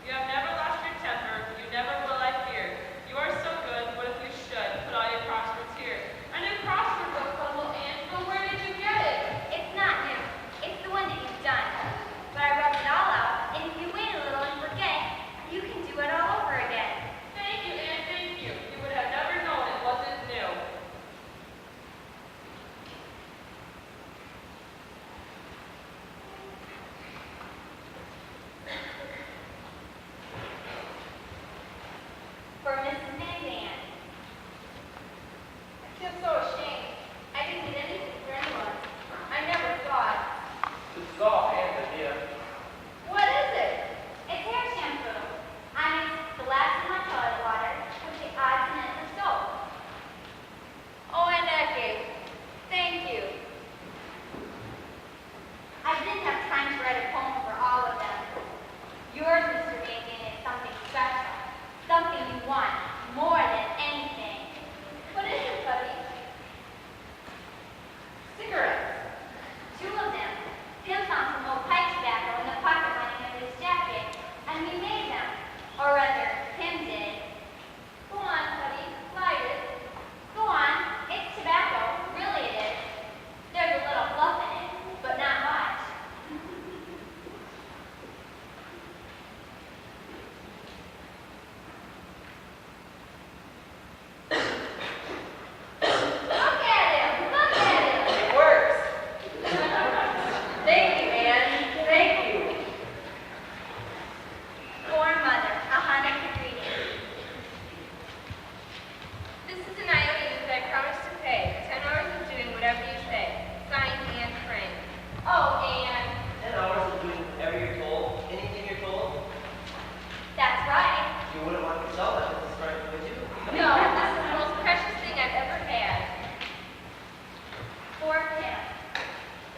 You have never lost your temper, you never will, I fear. You are so good, what if we should put all your prosperous here? I knew prosper book, little Aunt, but where did you get it? It's not new. It's the one that you've done. But I rubbed it all out, and if you wait a little and forget, you can do it all over again. Thank you, Aunt, thank you. You would have never known it wasn't new. For Mrs. Van. I feel so ashamed. I didn't get anything for anyone. I never thought. This is all Ann's idea. What is it? It's hair shampoo. I mixed the last of my toilet water with the odds and ends of soap. Oh, and that gave. Thank you. I didn't have time to write a poem for all of them. Yours, Mr. Bacon, is something special. Something you want more than anything. What is it, buddy? Cigarettes. 2 of them. Tim found some old pipe tobacco in the pocket lining of his jacket, and we made them. Or rather, Tim did. Go on, buddy. Light it. Go on, it's tobacco. Really it is. There's a little fluff in it, but not much. Look at him. Look at him. It works. Thank you, Anne. Thank you. Poor mother, a Hanukkah greeting. This is an IOU that I promise to pay. 10 hours of doing whatever you say. Signed, Anne Frank. Oh, Anne. 10 hours of doing whatever you're told, anything you're told. That's right. You wouldn't want to sell that, Mrs. Frank, would you? No, this is the most precious thing I've ever had. Poor Tim.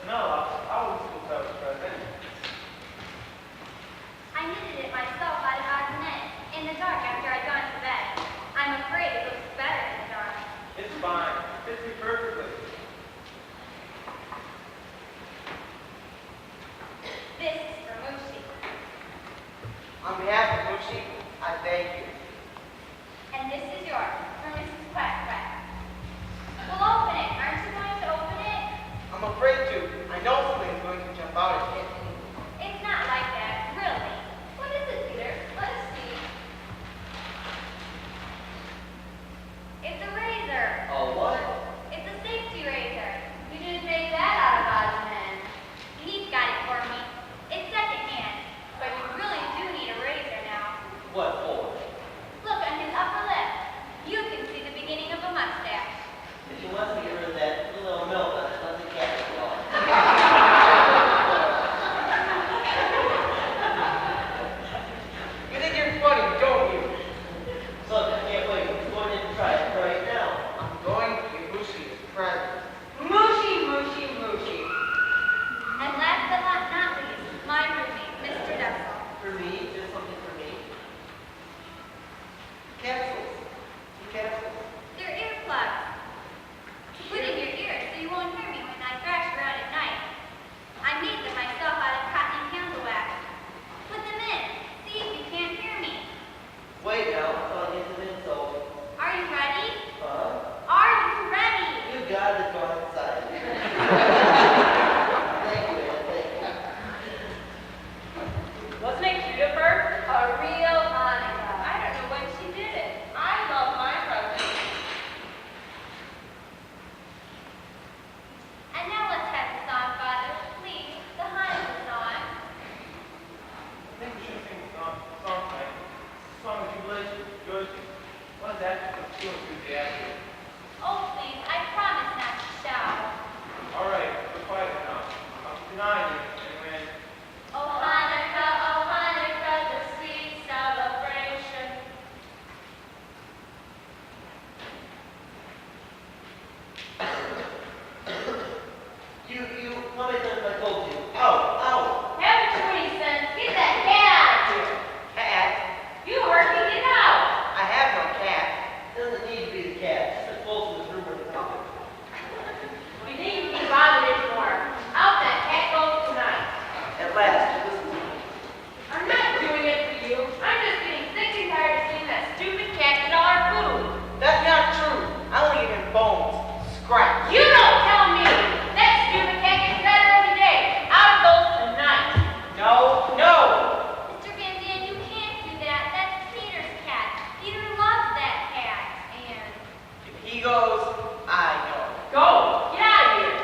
No, I was supposed to have a present. I knitted it myself out of odds and ends in the dark after I'd gone to bed. I'm afraid it looks better in the dark. It's fine. It fits me perfectly. This is for Mushi. On behalf of Mushi, I thank you. And this is yours for Mrs. Quack Quack. Well, open it. Aren't you going to open it? I'm afraid to. I know something's going to jump out at me. It's not like that, really. What is it, Peter? Let us see. It's a razor. Oh, what? It's a safety razor. ask you to feel enthusiastic. Oh, please, I promise not to shout. All right, we're quiet now. I'll keep an eye on you, and when Oh, Hanukkah, the sweet celebration. How many times have I told you? Ow! Have your 20 cents. Get that cat out of here. Cat? You working it out. I have no cat. Doesn't need to be the cat. Just the clothes in this room or something. You needn't be bothered anymore. Out that cat goes tonight. At last, you listen to me. I'm not doing it for you. I'm just getting sick and tired of seeing that stupid cat eat all our food. That's not true. I only give him bones. Scraps. You don't tell me. That stupid cat gets better every day. Out it goes tonight. No. Mr. Van Dam, you can't do that. That's Peter's cat. Peter loves that cat. And If he goes, I go. Go. Get out of here.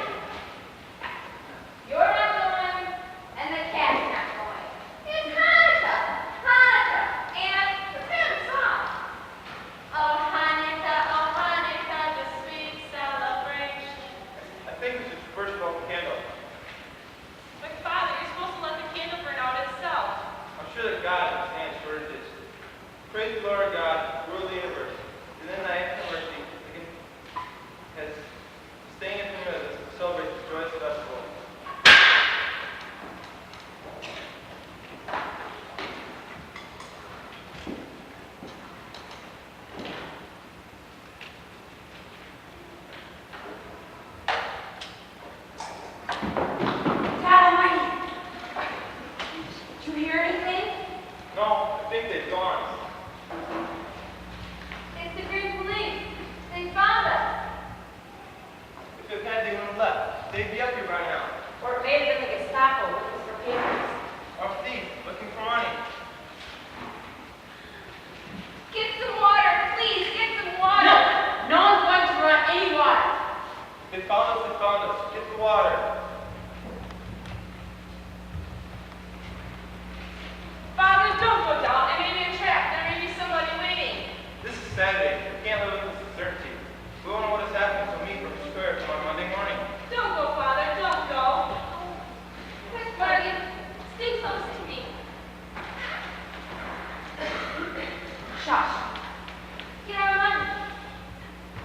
You're not going, and the cat's not going. It's Hanukkah, and the fam's song. oh, Hanukkah, the sweet celebration. I think we should first blow the candle. But Father, you're supposed to let the candle burn out itself. I'm sure that God understands shortages. Praise the Lord God, rule the universe. And then I have mercy has sustained us with us to celebrate this joyous festival. God Almighty. Did you hear anything? No, I think they've gone. It's the Green Police. They found us. If they've had anyone left, they'd be up here by now. Or it may have been the Gestapo looking for papers. Or thieves looking for money. Get some water, please. Get some water. No, no one's going to run any water. They found us. Get the water. Father, don't go down. It may be a trap. There may be somebody waiting. This is Saturday. We can't live with this uncertainty. We won't know what has happened until we prepare for on Monday morning. Don't go, Father. Don't go. Miss Morgan, stay close to me. Shush. Get our money.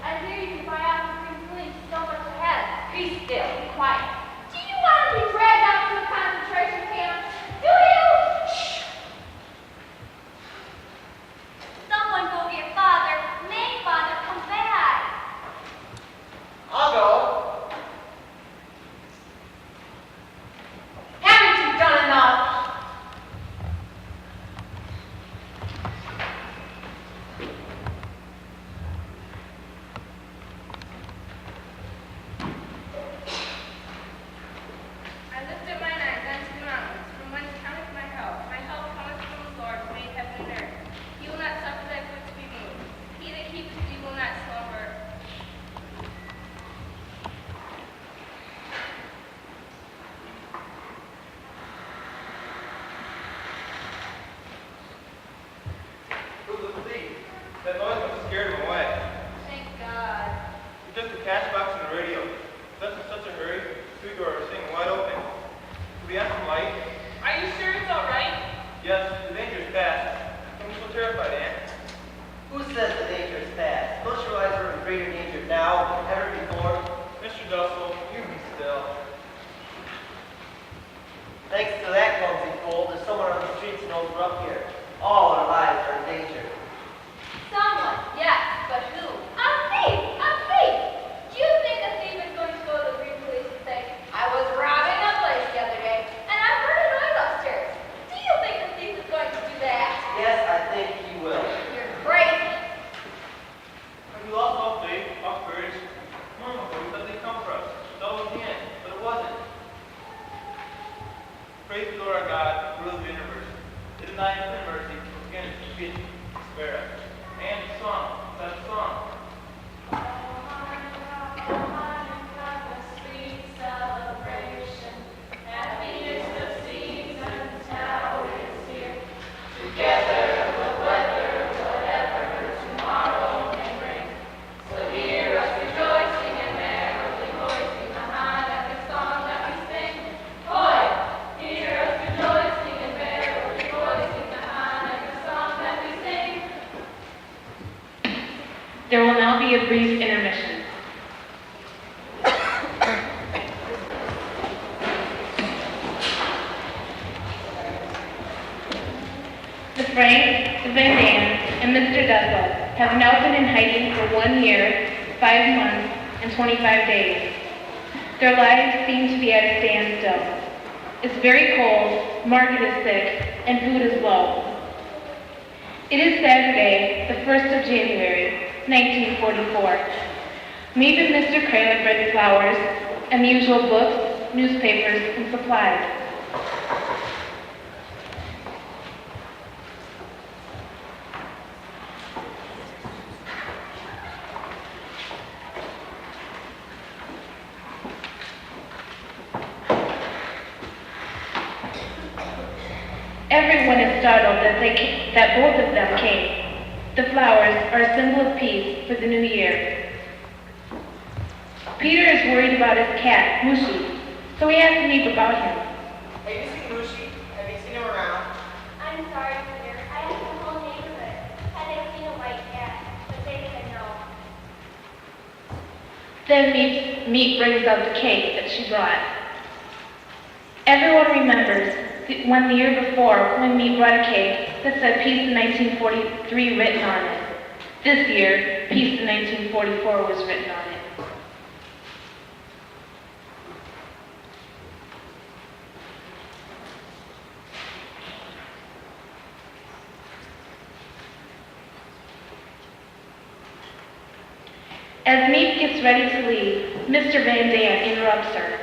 I hear you can buy out the Green Police so much ahead. Be still. Be quiet. Do you want to be dragged out to a concentration camp? Do you? Someone go get Father. Make Father come back. I'll go. Haven't you done enough? I lift up mine eyes unto the mountains, from whence cometh my help. My help cometh from the Lord, who made heaven and earth. He will not suffer thy foot to be moved. He that keepeth thee will not slumber. Who's the thief? That noise must have scared him away. Thank God. It's just a cash box and a radio. That's in such a hurry. The two doors are sitting wide open. Could we have some light? Are you sure it's all right? Yes, the danger is past. I'm so terrified, Aunt. Who says the danger is past? Don't you realize we're in greater danger now than ever before? Mr. Dussel, you be still. Thanks to that clumsy fool, there's someone on the streets who knows we're up here. All our lives are in danger. Someone, yes, but who? A thief! A thief! Do you think a thief is going to go to the Green Police and say, I was robbing a place the other day, and I heard a noise upstairs? Do you think the thief is going to do that? Yes, I think he will. You're crazy. Have you lost all faith, all courage? Mama, where did they come from? be a brief intermission. The Franks, the Van Dams, and Mr. Dussel have now been in hiding for 1 year, 5 months, and 25 days. Their lives seem to be at a standstill. It's very cold, Margaret is sick, and food is low. It is Saturday, the 1st of January, 1944. Maeve and Mr. Kraler bring flowers and the usual books, newspapers, and supplies. Everyone is startled that both of them came. The flowers are a symbol of peace for the new year. Peter is worried about his cat, Mushy, so he asks Meep about him. Have you seen Mushy? Have you seen him around? I'm sorry, Peter. I asked the whole neighborhood. Had they seen a white cat? But they said no. Then Meep brings out the cake that she brought. Everyone remembers when the year before, when Meep brought a cake that said Peace in 1943 written on it. This year, Peace in 1944 was written on it. As Meep gets ready to leave, Mr. Van Dam interrupts her.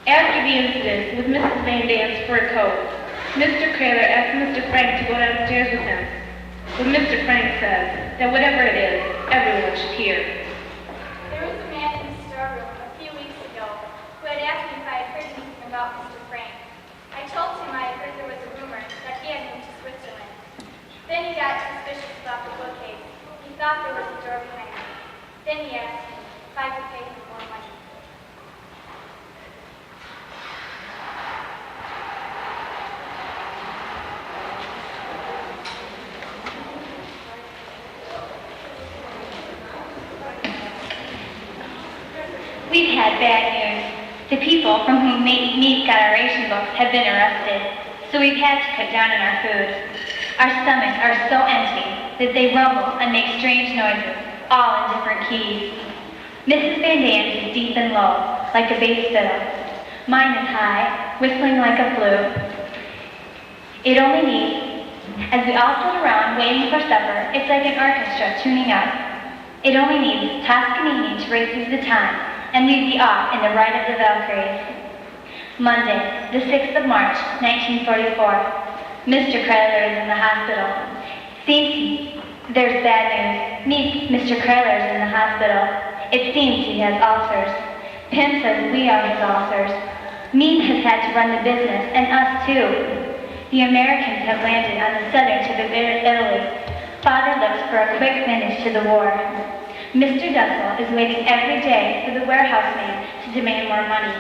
After the incident with Mrs. Van Dam's fur coat, Mr. Kraler asked Mr. Frank to go downstairs with him. But Mr. Frank says that whatever it is, everyone should hear. There was a man in the storeroom a few weeks ago who had asked me if I had heard anything about Mr. Frank. I told him I had heard there was a rumor that he had moved to Switzerland. Then he got suspicious about the bookcase. He thought there was a door behind it. Then he asked me if I could pay him more money. We've had bad news. The people from whom Meep got our ration books have been arrested, so we've had to cut down on our food. Our stomachs are so empty that they rumble and make strange noises, all in different keys. Mrs. Van Dam's is deep and low, like a bass fiddle. Mine is high, whistling like a flute. It only needs, as we all sit around waiting for supper, it's like an orchestra tuning up. It only needs Toscanini to race the time and lead the off in the Rite of the Valkyries. Monday, the 6th of March, 1944. Mr. Kraler is in the hospital. There's bad news. Mr. Kraler is in the hospital. It seems he has ulcers. Pim says we are his ulcers. Meep has had to run the business, and us too. The Americans have landed on the southern tip of Italy. Father looks for a quick finish to the war. Mr. Dussel is waiting every day for the warehouse man to demand more money.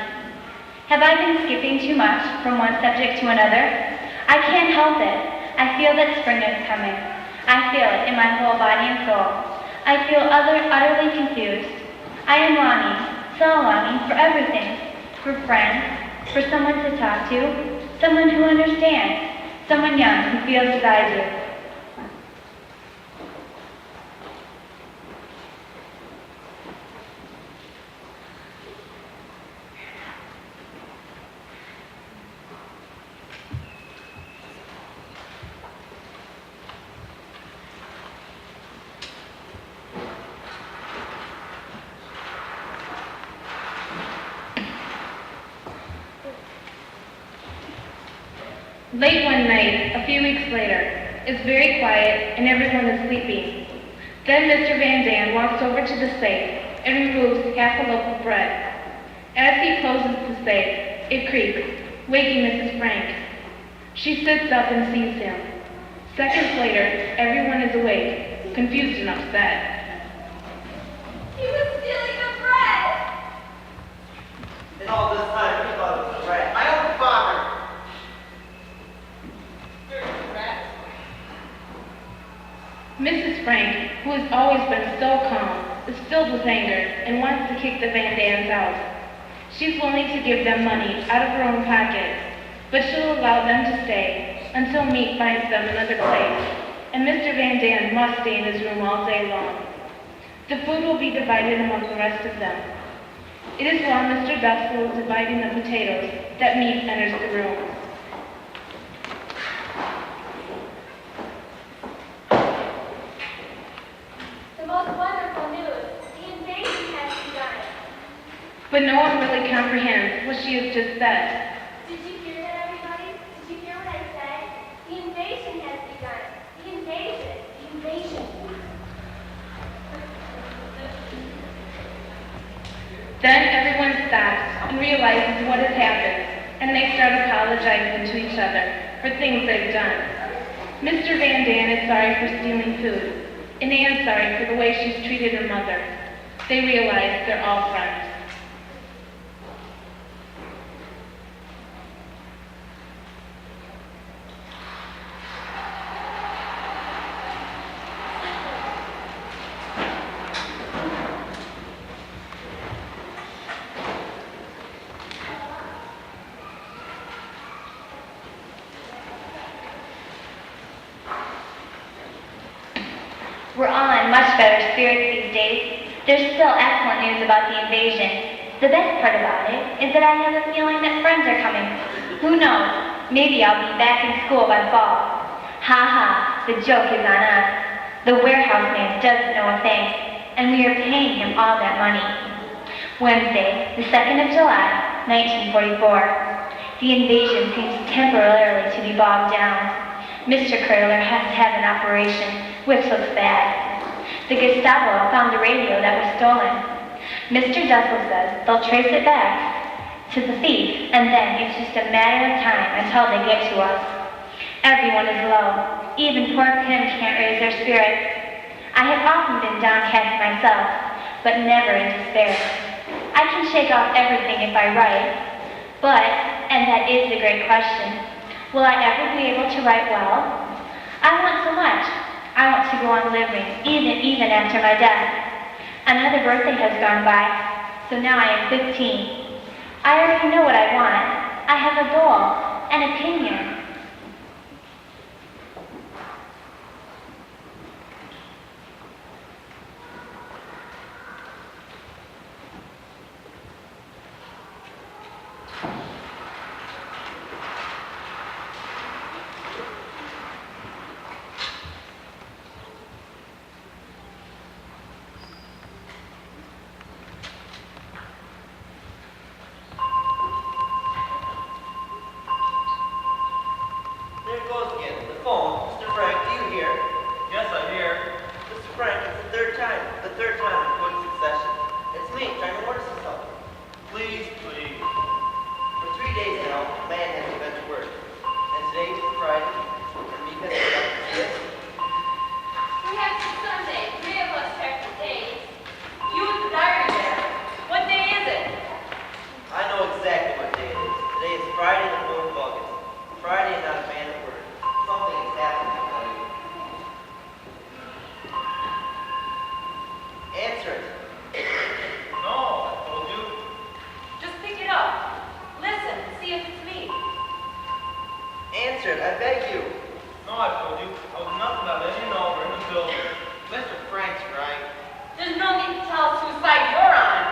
Have I been skipping too much from one subject to another? I can't help it. I feel that spring is coming. I feel it in my whole body and soul. I feel utterly confused. I am longing, so longing for everything. For friends, for someone to talk to, someone who understands, someone young who feels as I do. Late one night, a few weeks later, it's very quiet and everyone is sleeping. Then Mr. Van Dam walks over to the safe and removes half a loaf of bread. As he closes the safe, it creaks, waking Mrs. Frank. She sits up and sees him. Seconds later, everyone is awake, confused and upset. He was stealing the bread. And all this time, we thought it was a rat. My own father. Mrs. Frank, who has always been so calm, is filled with anger and wants to kick the Van Dams out. She's willing to give them money out of her own pocket, but she'll allow them to stay until meat finds them another place, and Mr. Van Dam must stay in his room all day long. The food will be divided among the rest of them. It is while Mr. Dustle is dividing the potatoes that meat enters the room. The most wonderful news. The invasion has begun. But no one really comprehends what she has just said. Did you hear that, everybody? Did you hear what I said? The invasion has begun. The invasion. The invasion. Then everyone stops and realizes what has happened, and they start apologizing to each other for things they've done. Mr. Van Dam is sorry for stealing food, and Anne's sorry for the way she's treated her mother. They realize they're all friends. We're all in much better spirits these days. There's still excellent news about the invasion. The best part about it is that I have a feeling that friends are coming. Who knows? Maybe I'll be back in school by fall. Ha ha, the joke is on us. The warehouse man doesn't know a thing, and we are paying him all that money. Wednesday, the 2nd of July, 1944. The invasion seems temporarily to be bogged down. Mr. Curler has to have an operation, which looks bad. The Gestapo found the radio that was stolen. Mr. Dussel says they'll trace it back to the thief, and then it's just a matter of time until they get to us. Everyone is low. Even poor Pim can't raise their spirits. I have often been downcast myself, but never in despair. I can shake off everything if I write, but, and that is the great question, will I ever be able to write well? I want so much. I want to go on living, even after my death. Another birthday has gone by, so now I am 15. I already know what I want. I have a goal, an opinion. There it goes again. The phone. Mr. Frank, do you hear? Yes, I'm here. Mr. Frank, it's the third time in quick succession. It's me, trying to order some something. Please, please. For 3 days now, man hasn't been to work. And today is Friday, and because of this, Perhaps it's Sunday. 3 of us check the days. You with the diary there. What day is it? I know exactly what day it is. Today is Friday the 4th of August. Friday and not a man at work. Something has happened, I tell you. Answer it. No, I told you. Just pick it up. Listen, see if it's me. Answer it, I beg you. No, I told you. I was nothing but letting you know we're in the building. Mr. Frank's right. There's no need to tell us whose side you're on.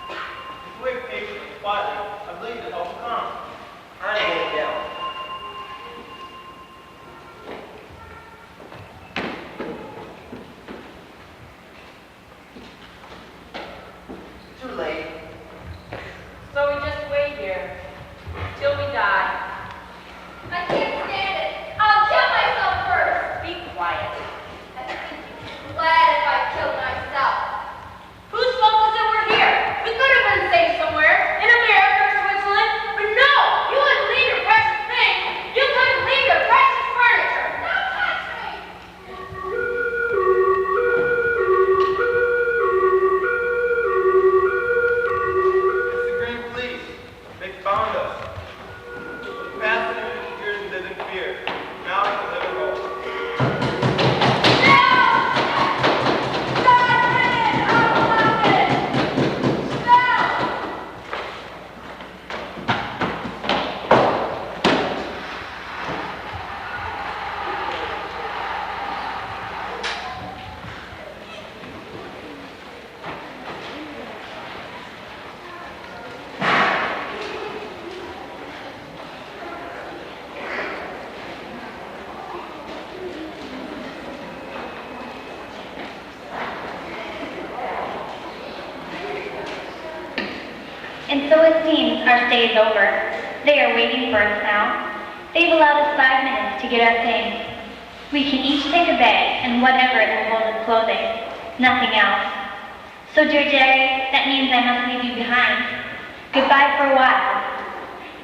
If you wait patiently, quietly, I believe the help will come. I'm going down. Too late. So we just wait here till we die. I can't And so it seems our stay is over. They are waiting for us now. They've allowed us 5 minutes to get our things. We can each take a bag and whatever it will hold as clothing. Nothing else. So dear Jerry, that means I must leave you behind. Goodbye for a while.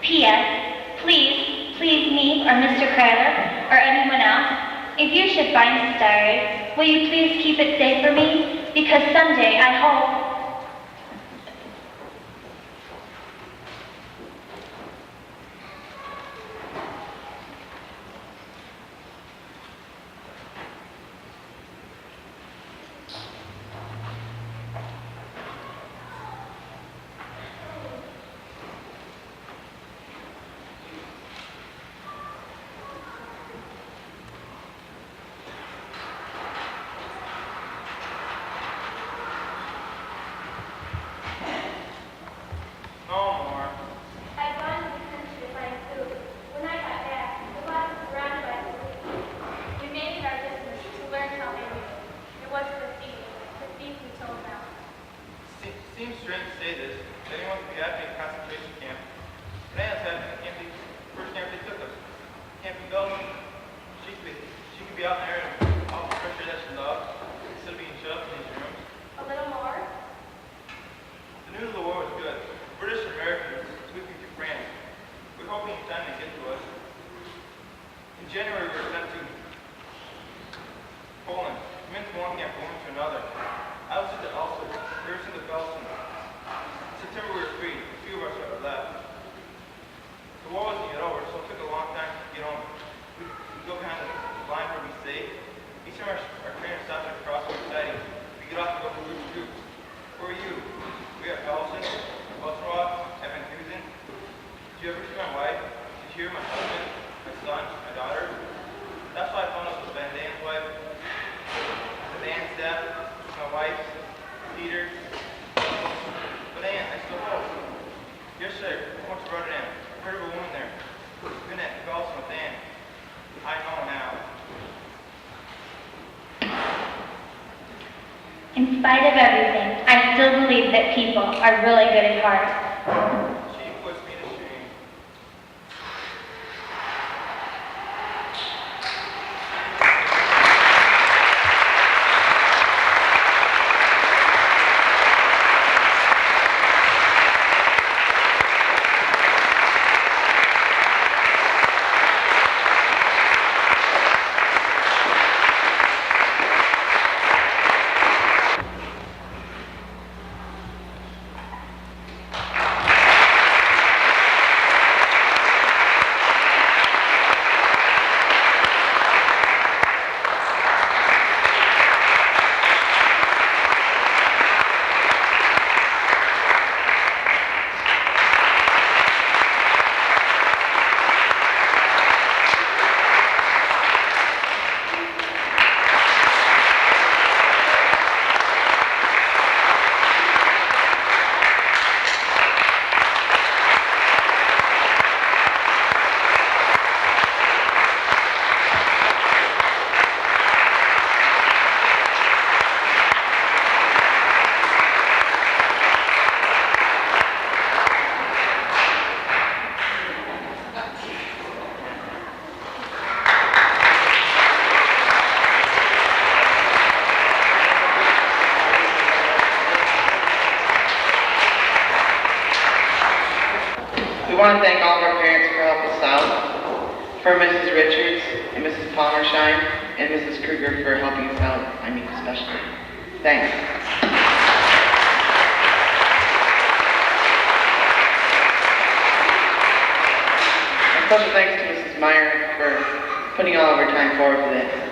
P.S. Please me or Mr. Kryler or anyone else, if you should find this diary, will you please keep it safe for me? Because someday I hope. No more. I'd gone to the country to find food. When I got back, the lot was surrounded by police. We made it our business to learn how they knew. It was the thief we told them. Seems strange to say this, but anyone could be happy in a concentration camp. When Anna's happy, can't be first camp they took us. Can't be Belgium. She could be out there and all the pressure that she loved, instead of being shoved in these rooms. A little more? The news of the war was good. British and Americans sweeping through France. We're hoping in time they get to us. In January we were sent to Poland. We went to one camp, going to another. I was sent to Auschwitz. They were sent to Belgium. In September we were free. A few of us were left. The war wasn't yet over, so it took a long time to get home. We go behind the line where we stayed. Each time our train stopped at a crossing exciting. We get off to go to groups. Where are you? We are Belgium. Rock, I've been cruising. Did you ever see my wife? Did you hear my husband, my son, my daughter? That's why I found out was Van Dan's wife, the Van staff, my wife, Peter. But Ann, I still hope. Yes, sir. I want to run it in. I heard of a woman there. I've been at Belgium with Ann. I know now. In spite of everything, I still believe that people are really good at heart. She puts me to shame. We want to thank all of our parents for helping us out, for Mrs. Richards and Mrs. Palmershine and Mrs. Kruger for helping us out, especially. Thanks. A special thanks to Mrs. Meyer for putting all of her time forward for this.